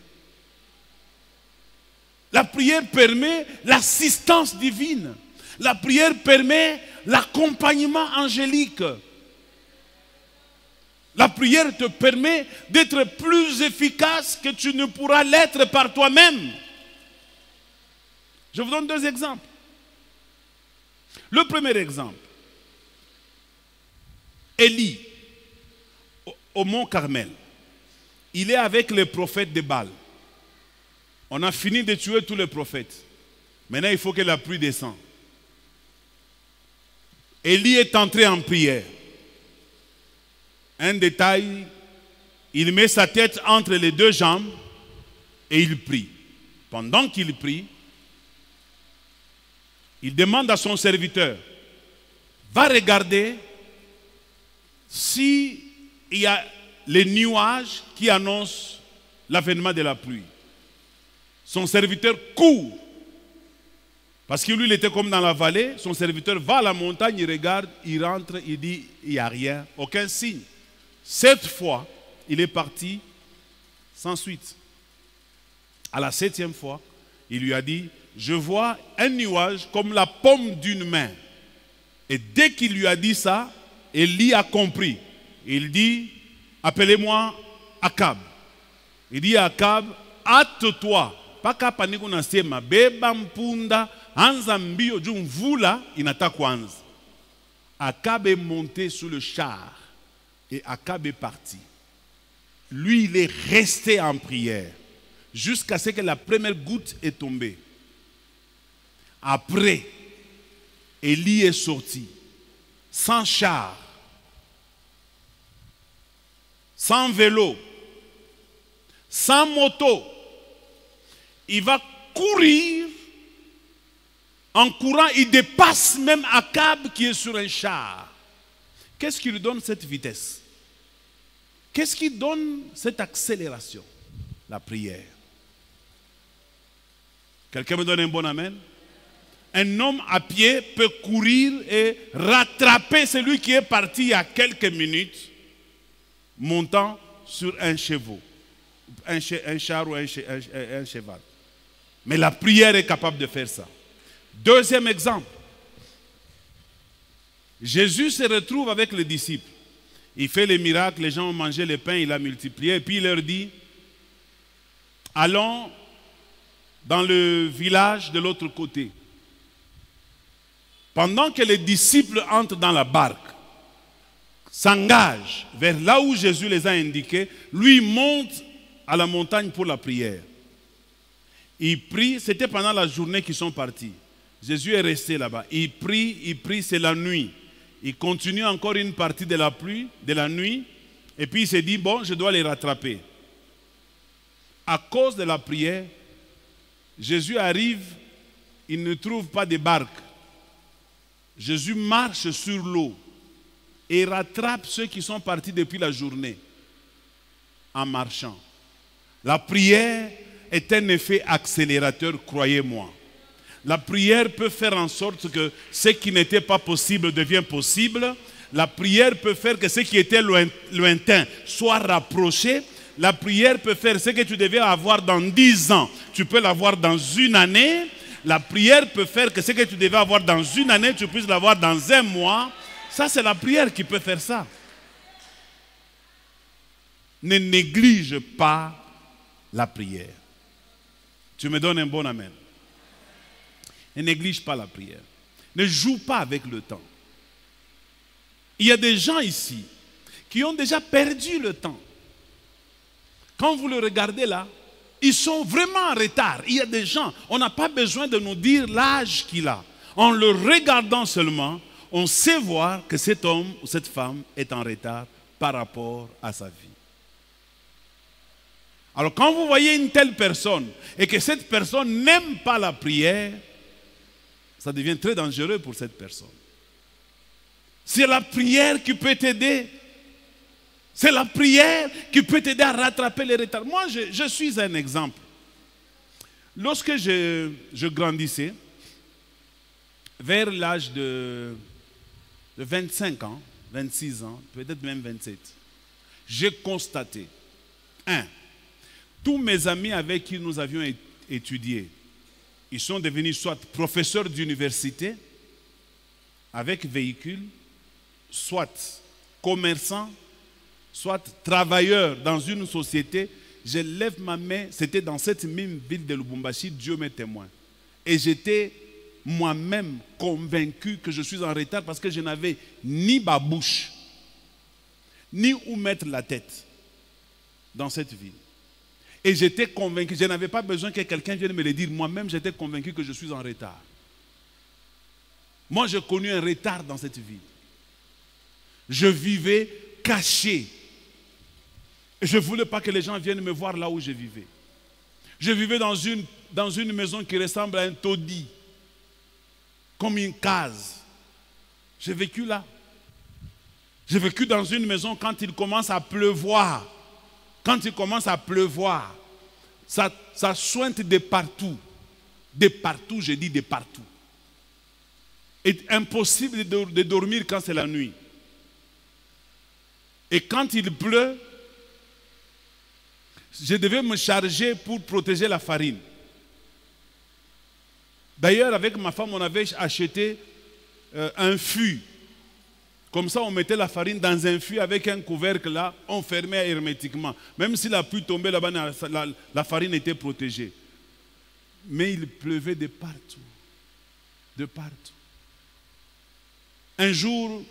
A: La prière permet l'assistance divine. La prière permet l'accompagnement angélique. La prière te permet d'être plus efficace que tu ne pourras l'être par toi-même. Je vous donne deux exemples. Le premier exemple, Élie, au mont Carmel, il est avec les prophètes de Baal. On a fini de tuer tous les prophètes. Maintenant, il faut que la pluie descende. Élie est entré en prière. Un détail, il met sa tête entre les deux jambes et il prie. Pendant qu'il prie, il demande à son serviteur, va regarder s'il y a les nuages qui annoncent l'avènement de la pluie. Son serviteur court. Parce que lui, il était comme dans la vallée. Son serviteur va à la montagne, il regarde, il rentre, il dit, il n'y a rien, aucun signe. Cette fois, il est parti sans suite. À la 7e fois, il lui a dit, je vois un nuage comme la paume d'une main. Et dès qu'il lui a dit ça, Élie a compris. Il dit, appelez-moi Akab. Il dit à Akab, hâte-toi. Paka paniko nasema beba mpunda anza mbio juu mvula inataka kuanza. Akab est monté sur le char et Akab est parti. Lui, il est resté en prière jusqu'à ce que la première goutte est tombée. Après, Élie est sorti sans char, sans vélo, sans moto. Il va courir. En courant, il dépasse même Akab qui est sur un char. Qu'est-ce qui lui donne cette vitesse? Qu'est-ce qui donne cette accélération? La prière. Quelqu'un me donne un bon amen? Un homme à pied peut courir et rattraper celui qui est parti il y a quelques minutes, montant sur un cheval, un char ou un cheval. Mais la prière est capable de faire ça. Deuxième exemple. Jésus se retrouve avec les disciples. Il fait les miracles, les gens ont mangé le pain, il a multiplié. Et puis il leur dit, allons dans le village de l'autre côté. Pendant que les disciples entrent dans la barque, s'engagent vers là où Jésus les a indiqués, lui monte à la montagne pour la prière. Il prie, c'était pendant la journée qu'ils sont partis. Jésus est resté là-bas. Il prie, c'est la nuit. Il continue encore une partie de la pluie, de la nuit, et puis il s'est dit, bon, je dois les rattraper. À cause de la prière, Jésus arrive, il ne trouve pas de barque. Jésus marche sur l'eau et rattrape ceux qui sont partis depuis la journée en marchant. La prière est un effet accélérateur, croyez-moi. La prière peut faire en sorte que ce qui n'était pas possible devient possible. La prière peut faire que ce qui était lointain soit rapproché. La prière peut faire ce que tu devais avoir dans 10 ans, tu peux l'avoir dans une année. La prière peut faire que ce que tu devais avoir dans une année, tu puisses l'avoir dans un mois. Ça, c'est la prière qui peut faire ça. Ne néglige pas la prière. Tu me donnes un bon amen. Ne néglige pas la prière. Ne joue pas avec le temps. Il y a des gens ici qui ont déjà perdu le temps. Quand vous le regardez là, ils sont vraiment en retard. Il y a des gens, on n'a pas besoin de nous dire l'âge qu'il a. En le regardant seulement, on sait voir que cet homme ou cette femme est en retard par rapport à sa vie. Alors quand vous voyez une telle personne et que cette personne n'aime pas la prière, ça devient très dangereux pour cette personne. C'est la prière qui peut t'aider. C'est la prière qui peut t'aider à rattraper les retards. Moi, je suis un exemple. Lorsque je grandissais, vers l'âge de 25 ans, 26 ans, peut-être même 27, j'ai constaté, tous mes amis avec qui nous avions étudié, ils sont devenus soit professeurs d'université, avec véhicule, soit commerçants, soit travailleurs dans une société. Je lève ma main, c'était dans cette même ville de Lubumbashi, Dieu m'est témoin. Et j'étais moi-même convaincu que je suis en retard parce que je n'avais ni ma bouche, ni où mettre la tête dans cette ville. Et j'étais convaincu, je n'avais pas besoin que quelqu'un vienne me le dire. Moi-même, j'étais convaincu que je suis en retard. Moi, j'ai connu un retard dans cette ville. Je vivais caché. Je ne voulais pas que les gens viennent me voir là où je vivais. Je vivais dans une maison qui ressemble à un taudis, comme une case. J'ai vécu là. J'ai vécu dans une maison quand il commence à pleuvoir. Quand il commence à pleuvoir, ça sointe de partout. De partout, je dis de partout. Et impossible de dormir quand c'est la nuit. Et quand il pleut, je devais me charger pour protéger la farine. D'ailleurs, avec ma femme, on avait acheté un fût. Comme ça, on mettait la farine dans un fût avec un couvercle là, on fermait hermétiquement. Même si la pluie tombait là-bas, la farine était protégée. Mais il pleuvait de partout. De partout. Un jour,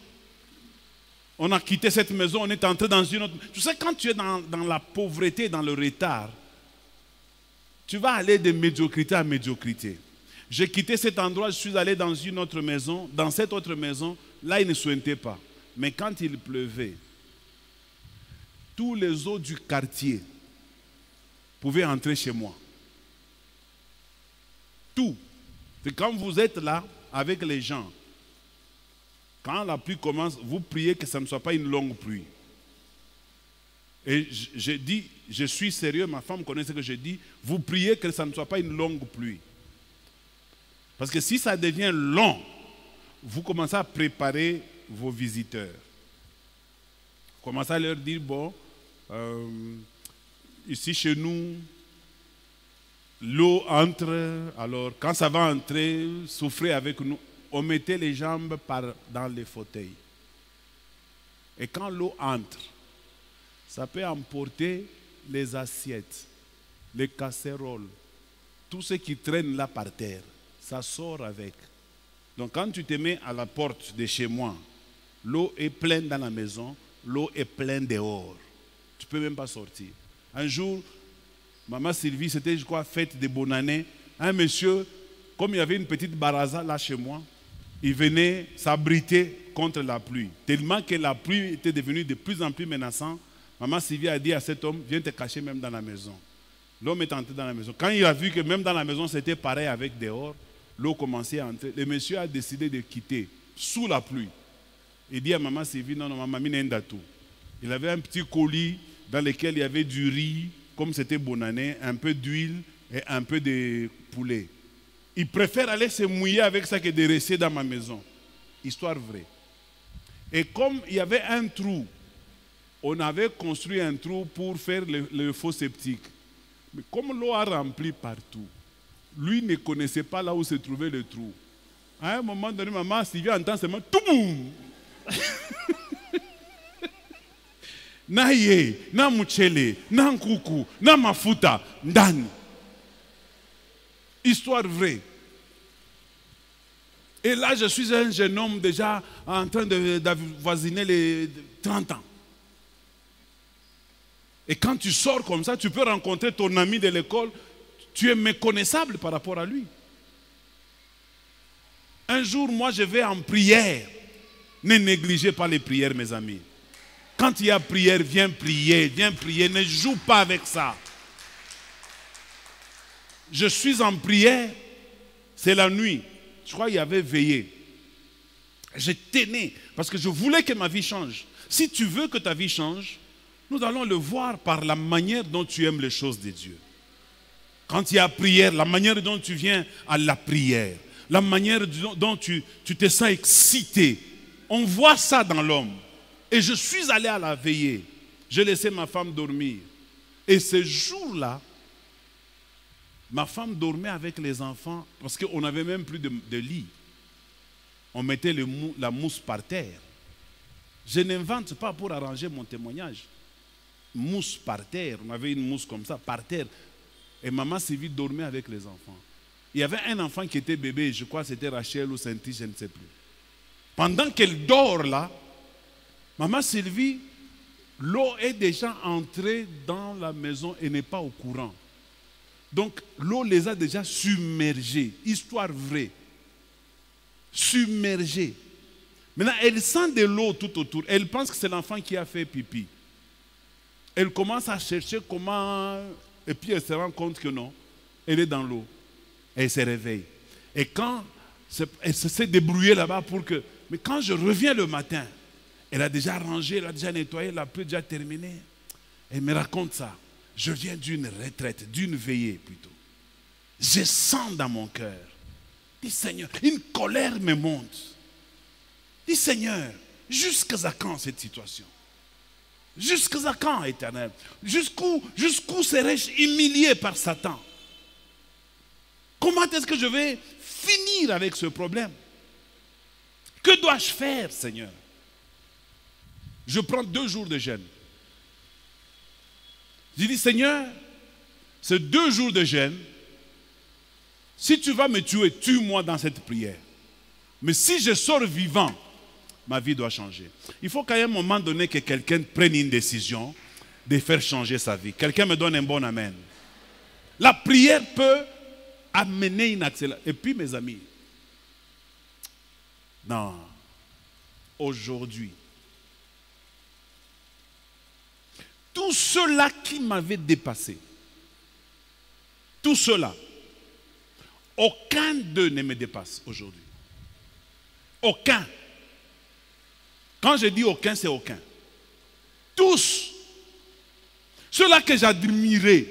A: on a quitté cette maison, on est entré dans une autre. Tu sais, quand tu es dans la pauvreté, dans le retard, tu vas aller de médiocrité à médiocrité. J'ai quitté cet endroit, je suis allé dans une autre maison. Dans cette autre maison, là, il ne sointait pas. Mais quand il pleuvait, tous les eaux du quartier pouvaient entrer chez moi. Tout. Et quand vous êtes là, avec les gens, quand la pluie commence, vous priez que ça ne soit pas une longue pluie. Et je dis, je suis sérieux, ma femme connaît ce que je dis, vous priez que ça ne soit pas une longue pluie. Parce que si ça devient long, vous commencez à préparer vos visiteurs. Vous commencez à leur dire, bon, ici chez nous, l'eau entre, alors quand ça va entrer, souffrez avec nous. On mettait les jambes dans les fauteuils. Et quand l'eau entre, ça peut emporter les assiettes, les casseroles, tout ce qui traîne là par terre, ça sort avec. Donc quand tu te mets à la porte de chez moi, l'eau est pleine dans la maison, l'eau est pleine dehors. Tu ne peux même pas sortir. Un jour, maman Sylvie, c'était je crois fête de bonne année, un monsieur, comme il y avait une petite baraza là chez moi, il venait s'abriter contre la pluie. Tellement que la pluie était devenue de plus en plus menaçante, maman Sylvie a dit à cet homme, viens te cacher même dans la maison. L'homme est entré dans la maison. Quand il a vu que même dans la maison c'était pareil avec dehors, l'eau commençait à entrer. Le monsieur a décidé de quitter sous la pluie. Il dit à maman Sylvie, non, maman, minenda tout. Il avait un petit colis dans lequel il y avait du riz, comme c'était bonne année, un peu d'huile et un peu de poulet. Il préfère aller se mouiller avec ça que de rester dans ma maison. Histoire vraie. Et comme il y avait un trou, on avait construit un trou pour faire le faux septique. Mais comme l'eau a rempli partout, lui ne connaissait pas là où se trouvait le trou. À un moment donné, maman Sylvie entend seulement tout boum. Na ye, na mchele, na nkuku, na mafuta, ndani. Histoire vraie. Et là, je suis un jeune homme déjà en train d'avoisiner les 30 ans. Et quand tu sors comme ça, tu peux rencontrer ton ami de l'école, tu es méconnaissable par rapport à lui. Un jour, moi, je vais en prière. Ne négligez pas les prières, mes amis. Quand il y a prière, viens prier, ne joue pas avec ça. Je suis en prière, c'est la nuit. Je crois qu'il y avait veillé. Je tenais, parce que je voulais que ma vie change. Si tu veux que ta vie change, nous allons le voir par la manière dont tu aimes les choses de Dieu. Quand il y a prière, la manière dont tu viens à la prière, la manière dont tu te sens excité, on voit ça dans l'homme. Et je suis allé à la veillée. J'ai laissé ma femme dormir. Et ce jour-là, ma femme dormait avec les enfants parce qu'on n'avait même plus de lit. On mettait la mousse par terre. Je n'invente pas pour arranger mon témoignage. Mousse par terre. On avait une mousse comme ça, par terre. Et maman Sylvie dormait avec les enfants. Il y avait un enfant qui était bébé, je crois que c'était Rachel ou Saint-Yves, je ne sais plus. Pendant qu'elle dort là, maman Sylvie, l'eau est déjà entrée dans la maison et n'est pas au courant. Donc l'eau les a déjà submergés. Histoire vraie. Submergés. Maintenant, elle sent de l'eau tout autour. Elle pense que c'est l'enfant qui a fait pipi. Elle commence à chercher comment... Et puis elle se rend compte que non. Elle est dans l'eau. Elle se réveille. Et quand elle s'est débrouillée là-bas pour que... Mais quand je reviens le matin, elle a déjà rangé, elle a déjà nettoyé, la pluie déjà terminée. Elle me raconte ça. Je viens d'une retraite, d'une veillée plutôt. Je sens dans mon cœur. Dis Seigneur, une colère me monte. Dis Seigneur, jusqu'à quand cette situation? Jusqu'à quand, Éternel? Jusqu'où serais-je humilié par Satan? Comment est-ce que je vais finir avec ce problème? Que dois-je faire, Seigneur? Je prends 2 jours de jeûne. Je dis, Seigneur, ces 2 jours de jeûne, si tu vas me tuer, tue-moi dans cette prière. Mais si je sors vivant, ma vie doit changer. Il faut qu'à un moment donné que quelqu'un prenne une décision de faire changer sa vie. Quelqu'un me donne un bon amen. La prière peut amener une accélération. Et puis mes amis, non, aujourd'hui, tous ceux-là qui m'avaient dépassé, tous ceux-là, aucun d'eux ne me dépasse aujourd'hui. Aucun. Quand je dis aucun, c'est aucun. Tous. Ceux-là que j'admirais,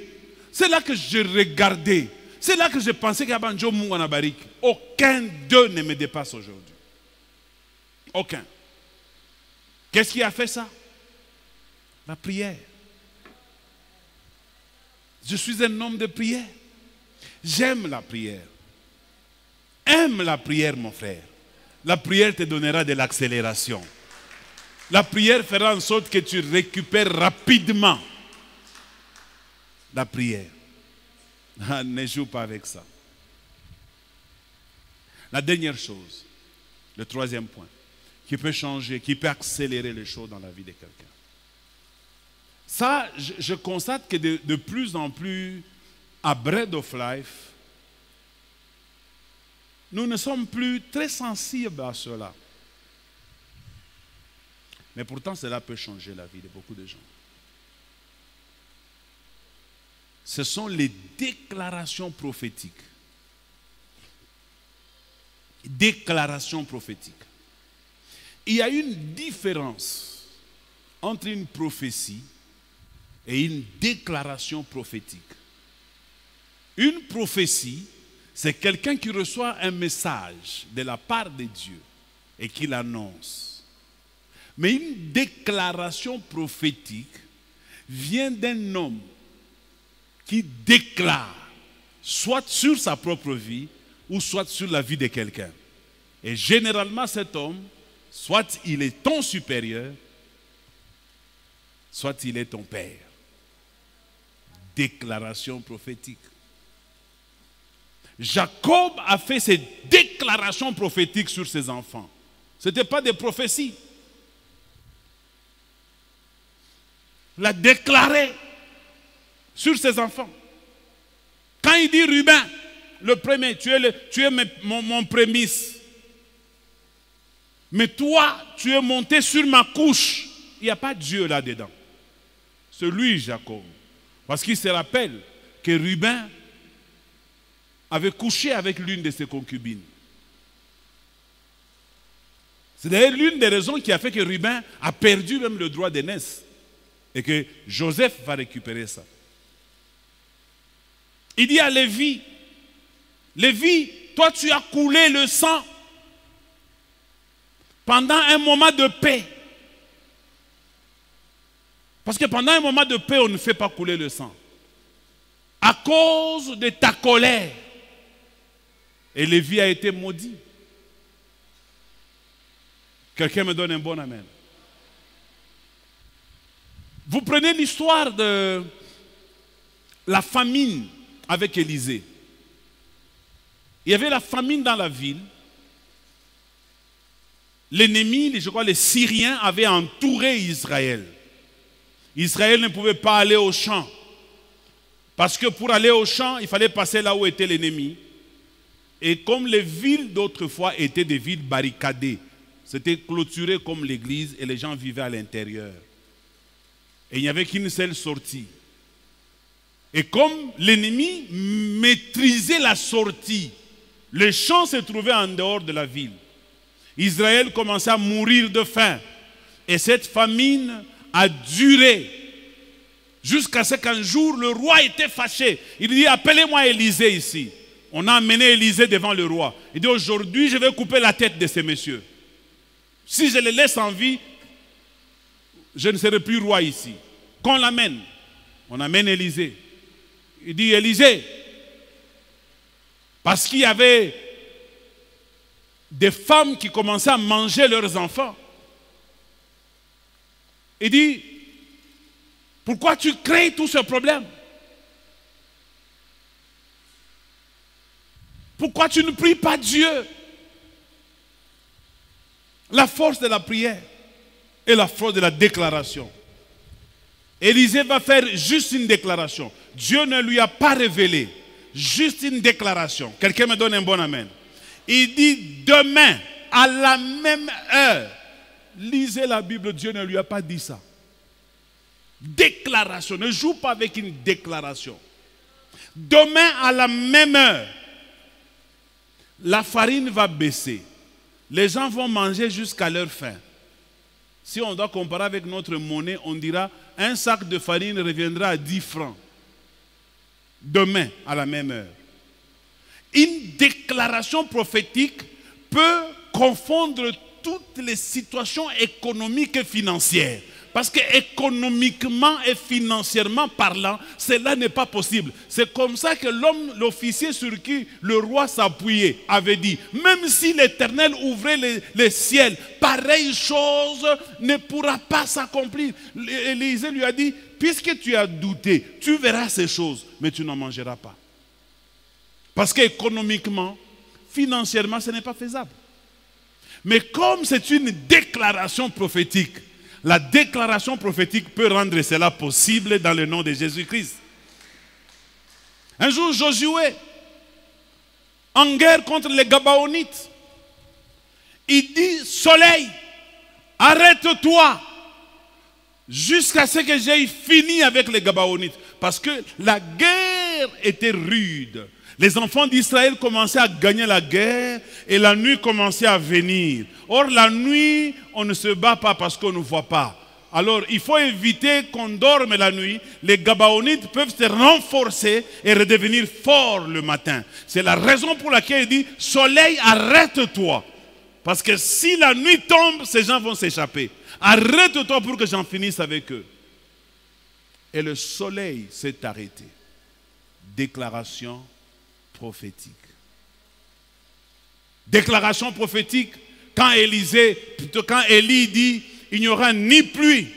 A: ceux-là que je regardais, ceux-là que je pensais qu'il y avait un jour Mouanabarik, aucun d'eux ne me dépasse aujourd'hui. Aucun. Qu'est-ce qui a fait ça? La prière. Je suis un homme de prière. J'aime la prière. Aime la prière, mon frère. La prière te donnera de l'accélération. La prière fera en sorte que tu récupères rapidement. La prière. Ne joue pas avec ça. La dernière chose, le 3e point, qui peut changer, qui peut accélérer les choses dans la vie de quelqu'un. Ça, je constate que de plus en plus, à Bread of Life, nous ne sommes plus très sensibles à cela. Mais pourtant, cela peut changer la vie de beaucoup de gens. Ce sont les déclarations prophétiques. Déclarations prophétiques. Il y a une différence entre une prophétie et une déclaration prophétique. Une prophétie, c'est quelqu'un qui reçoit un message de la part de Dieu et qui l'annonce. Mais une déclaration prophétique vient d'un homme qui déclare, soit sur sa propre vie, ou soit sur la vie de quelqu'un. Et généralement, cet homme, soit il est ton supérieur, soit il est ton père. Déclaration prophétique. Jacob a fait ses déclarations prophétiques sur ses enfants. Ce n'était pas des prophéties. Il a déclaré sur ses enfants. Quand il dit Ruben, le premier, tu es mon prémisse. Mais toi, tu es monté sur ma couche. Il n'y a pas Dieu là-dedans. C'est lui, Jacob. Parce qu'il se rappelle que Ruben avait couché avec l'une de ses concubines. C'est d'ailleurs l'une des raisons qui a fait que Ruben a perdu même le droit d'aînesse. Et que Joseph va récupérer ça. Il dit à Lévi, Lévi, toi tu as coulé le sang pendant un moment de paix. Parce que pendant un moment de paix, on ne fait pas couler le sang. À cause de ta colère. Et Lévi a été maudit. Quelqu'un me donne un bon amen. Vous prenez l'histoire de la famine avec Élisée. Il y avait la famine dans la ville. L'ennemi, je crois les Syriens, avaient entouré Israël. Israël ne pouvait pas aller au champ. Parce que pour aller au champ, il fallait passer là où était l'ennemi. Et comme les villes d'autrefois étaient des villes barricadées, c'était clôturé comme l'église et les gens vivaient à l'intérieur. Et il n'y avait qu'une seule sortie. Et comme l'ennemi maîtrisait la sortie, les champs se trouvaient en dehors de la ville. Israël commençait à mourir de faim. Et cette famine a duré jusqu'à ce qu'un jour le roi était fâché. Il dit, appelez-moi Élisée ici. On a amené Élisée devant le roi. Il dit, aujourd'hui je vais couper la tête de ces messieurs. Si je les laisse en vie, je ne serai plus roi ici. Qu'on l'amène. On amène Élisée. Il dit, Élisée, parce qu'il y avait des femmes qui commençaient à manger leurs enfants. Il dit, pourquoi tu crées tout ce problème? Pourquoi tu ne pries pas Dieu? La force de la prière et la force de la déclaration. Élisée va faire juste une déclaration. Dieu ne lui a pas révélé. Juste une déclaration. Quelqu'un me donne un bon amen. Il dit demain, à la même heure. Lisez la Bible, Dieu ne lui a pas dit ça. Déclaration. Ne joue pas avec une déclaration. Demain, à la même heure, la farine va baisser. Les gens vont manger jusqu'à leur faim. Si on doit comparer avec notre monnaie, on dira un sac de farine reviendra à 10 francs. Demain, à la même heure. Une déclaration prophétique peut confondre toutes les situations économiques et financières. Parce que économiquement et financièrement parlant, cela n'est pas possible. C'est comme ça que l'officier sur qui le roi s'appuyait, avait dit, même si l'Éternel ouvrait les ciels, pareille chose ne pourra pas s'accomplir. Élisée lui a dit, puisque tu as douté, tu verras ces choses, mais tu n'en mangeras pas. Parce qu'économiquement, financièrement, ce n'est pas faisable. Mais comme c'est une déclaration prophétique, la déclaration prophétique peut rendre cela possible dans le nom de Jésus-Christ. Un jour, Josué, en guerre contre les Gabaonites, il dit, soleil, arrête-toi jusqu'à ce que j'aie fini avec les Gabaonites. Parce que la guerre était rude. Les enfants d'Israël commençaient à gagner la guerre et la nuit commençait à venir. Or, la nuit, on ne se bat pas parce qu'on ne voit pas. Alors, il faut éviter qu'on dorme la nuit. Les Gabaonites peuvent se renforcer et redevenir forts le matin. C'est la raison pour laquelle il dit, soleil, arrête-toi. Parce que si la nuit tombe, ces gens vont s'échapper. Arrête-toi pour que j'en finisse avec eux. Et le soleil s'est arrêté. Déclaration prophétique. Déclaration prophétique, quand Élie dit, il n'y aura ni pluie,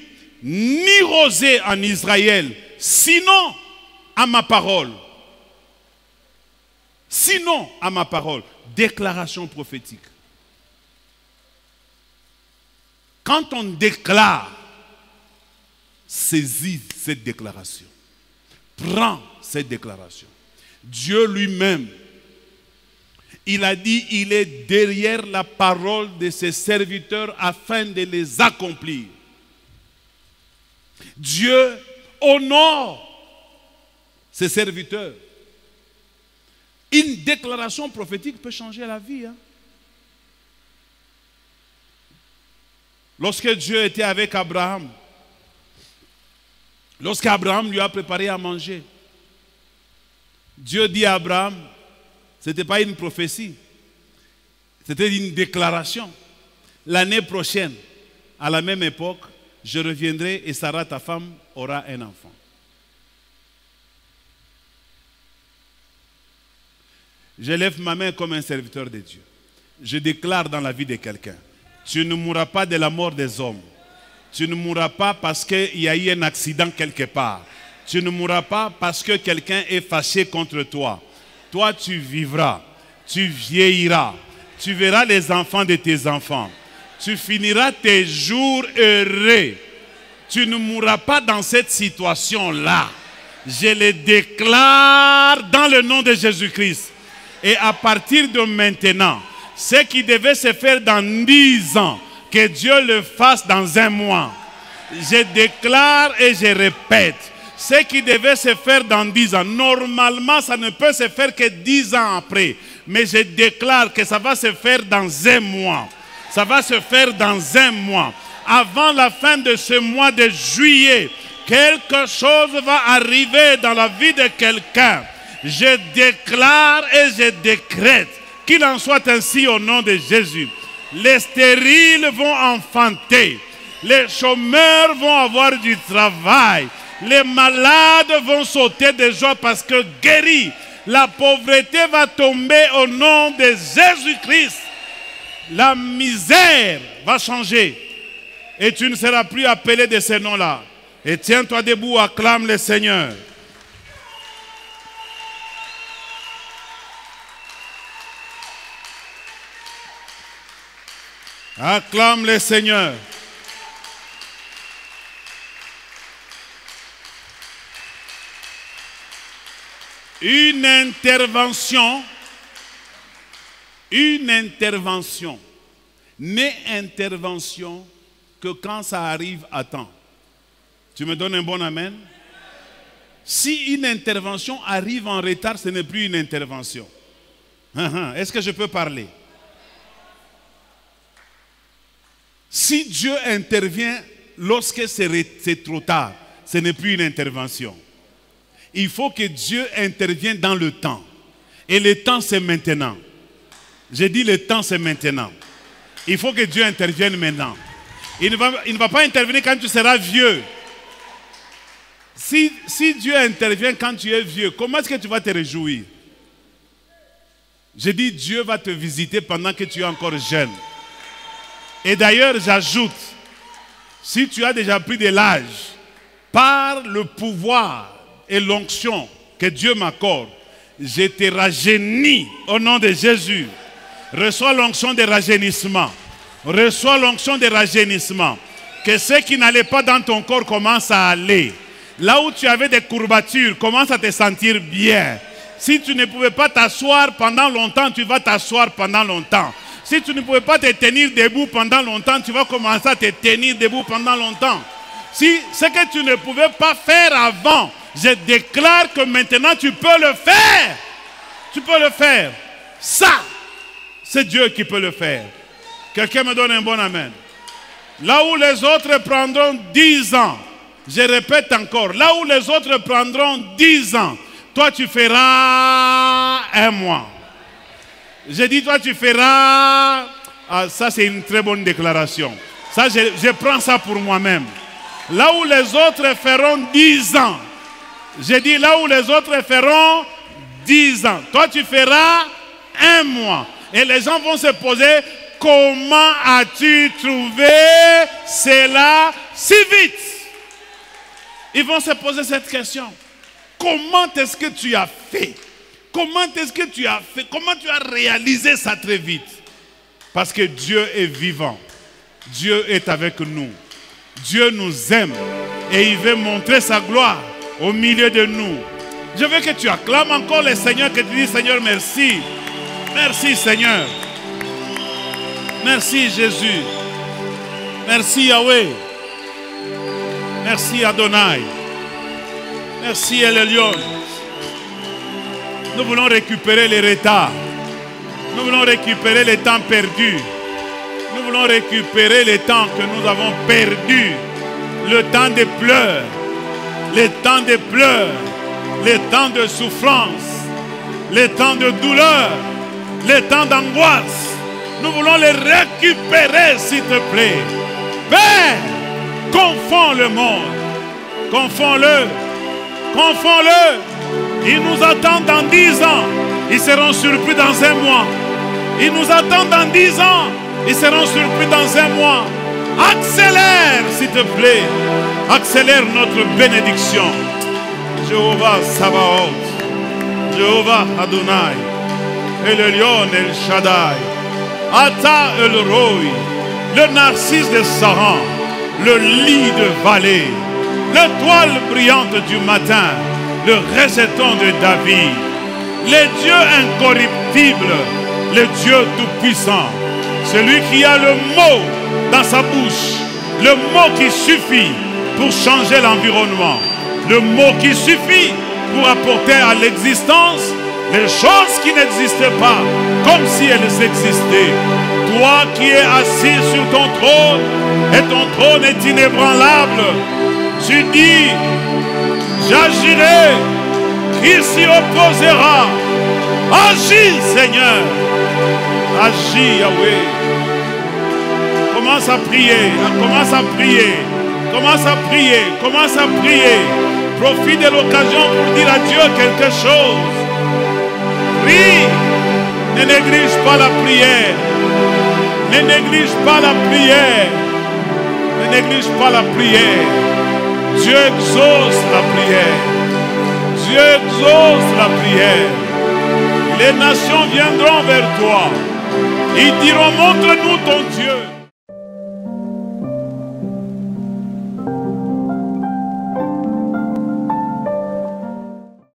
A: ni rosée en Israël, sinon à ma parole. sinon à ma parole. Déclaration prophétique. Quand on déclare, saisis cette déclaration. Prends cette déclaration. Dieu lui-même, il a dit, il est derrière la parole de ses serviteurs afin de les accomplir. Dieu honore ses serviteurs. Une déclaration prophétique peut changer la vie. Lorsque Dieu était avec Abraham, lorsqu'Abraham lui a préparé à manger, Dieu dit à Abraham, ce n'était pas une prophétie, c'était une déclaration. L'année prochaine, à la même époque, je reviendrai et Sarah, ta femme, aura un enfant. Je lève ma main comme un serviteur de Dieu. Je déclare dans la vie de quelqu'un, tu ne mourras pas de la mort des hommes. Tu ne mourras pas parce qu'il y a eu un accident quelque part. Tu ne mourras pas parce que quelqu'un est fâché contre toi. Toi, tu vivras, tu vieilliras, tu verras les enfants de tes enfants. Tu finiras tes jours heureux. Tu ne mourras pas dans cette situation-là. Je le déclare dans le nom de Jésus-Christ. Et à partir de maintenant, ce qui devait se faire dans 10 ans, que Dieu le fasse dans 1 mois. Je déclare et je répète. Ce qui devait se faire dans 10 ans, normalement, ça ne peut se faire que 10 ans après. Mais je déclare que ça va se faire dans 1 mois. Ça va se faire dans 1 mois. Avant la fin de ce mois de juillet, quelque chose va arriver dans la vie de quelqu'un. Je déclare et je décrète qu'il en soit ainsi au nom de Jésus. Les stériles vont enfanter. Les chômeurs vont avoir du travail. Les malades vont sauter de joie parce que guéris. La pauvreté va tomber au nom de Jésus-Christ. La misère va changer. Et tu ne seras plus appelé de ce nom-là. Et tiens-toi debout, acclame le Seigneur. Acclame le Seigneur. Une intervention n'est intervention que quand ça arrive à temps. Tu me donnes un bon amen? Si une intervention arrive en retard, ce n'est plus une intervention. Est-ce que je peux parler? Si Dieu intervient lorsque c'est trop tard, ce n'est plus une intervention. Il faut que Dieu intervienne dans le temps. Et le temps, c'est maintenant. J'ai dit le temps, c'est maintenant. Il faut que Dieu intervienne maintenant. Il ne va pas intervenir quand tu seras vieux. Si Dieu intervient quand tu es vieux, comment est-ce que tu vas te réjouir? J'ai dit Dieu va te visiter pendant que tu es encore jeune. Et d'ailleurs, j'ajoute, si tu as déjà pris de l'âge, par le pouvoir et l'onction que Dieu m'accorde, je te rajeunis au nom de Jésus. Reçois l'onction de rajeunissement. Reçois l'onction de rajeunissement. Que ce qui n'allait pas dans ton corps commence à aller. Là où tu avais des courbatures, commence à te sentir bien. Si tu ne pouvais pas t'asseoir pendant longtemps, tu vas t'asseoir pendant longtemps. Si tu ne pouvais pas te tenir debout pendant longtemps, tu vas commencer à te tenir debout pendant longtemps. Si ce que tu ne pouvais pas faire avant, je déclare que maintenant tu peux le faire. Tu peux le faire. Ça, c'est Dieu qui peut le faire. Quelqu'un me donne un bon amen. Là où les autres prendront 10 ans, je répète encore, là où les autres prendront 10 ans, toi tu feras 1 mois. J'ai dit toi tu feras... Ah, ça c'est une très bonne déclaration. Ça je prends ça pour moi-même. Là où les autres feront 10 ans, j'ai dit là où les autres feront 10 ans, toi tu feras 1 mois. Et les gens vont se poser, comment as-tu trouvé cela si vite? Ils vont se poser cette question. Comment est-ce que tu as fait Comment est-ce que tu as fait? Comment tu as réalisé ça très vite? Parce que Dieu est vivant. Dieu est avec nous. Dieu nous aime. Et il veut montrer sa gloire au milieu de nous. Je veux que tu acclames encore le Seigneur, que tu dis Seigneur merci. Merci Seigneur. Merci Jésus. Merci Yahweh. Merci Adonai. Merci El Elyon. Nous voulons récupérer les retards. Nous voulons récupérer les temps perdus. Nous voulons récupérer les temps que nous avons perdus. Le temps de pleurs. Les temps de pleurs. Les temps de souffrance. Les temps de douleur. Les temps d'angoisse. Nous voulons les récupérer, s'il te plaît. Père, confonds le monde. Confonds-le. Confonds-le. Ils nous attendent dans 10 ans. Ils seront surpris dans un mois. Ils nous attendent dans 10 ans. Ils seront surpris dans un mois. Accélère, s'il te plaît. Accélère notre bénédiction. Jéhovah Sabaoth. Jéhovah Adonai. El Elyon El Shaddai. Ata El Roi. Le narcisse de Saran. Le lit de vallée. L'étoile brillante du matin. Le rejeton de David. Le Dieu incorruptible. Le Dieu tout-puissant. Celui qui a le mot dans sa bouche. Le mot qui suffit pour changer l'environnement. Le mot qui suffit pour apporter à l'existence les choses qui n'existaient pas, comme si elles existaient. Toi qui es assis sur ton trône, et ton trône est inébranlable, tu dis, j'agirai, qui s'y opposera? Agis, Seigneur. Agis, Yahweh. Commence à prier, commence à prier, commence à prier, commence à prier. Profite de l'occasion pour dire à Dieu quelque chose. Prie, ne néglige pas la prière. Ne néglige pas la prière. Ne néglige pas la prière. Dieu exauce la prière. Dieu exauce la prière. Les nations viendront vers toi. Ils diront, montre-nous ton Dieu.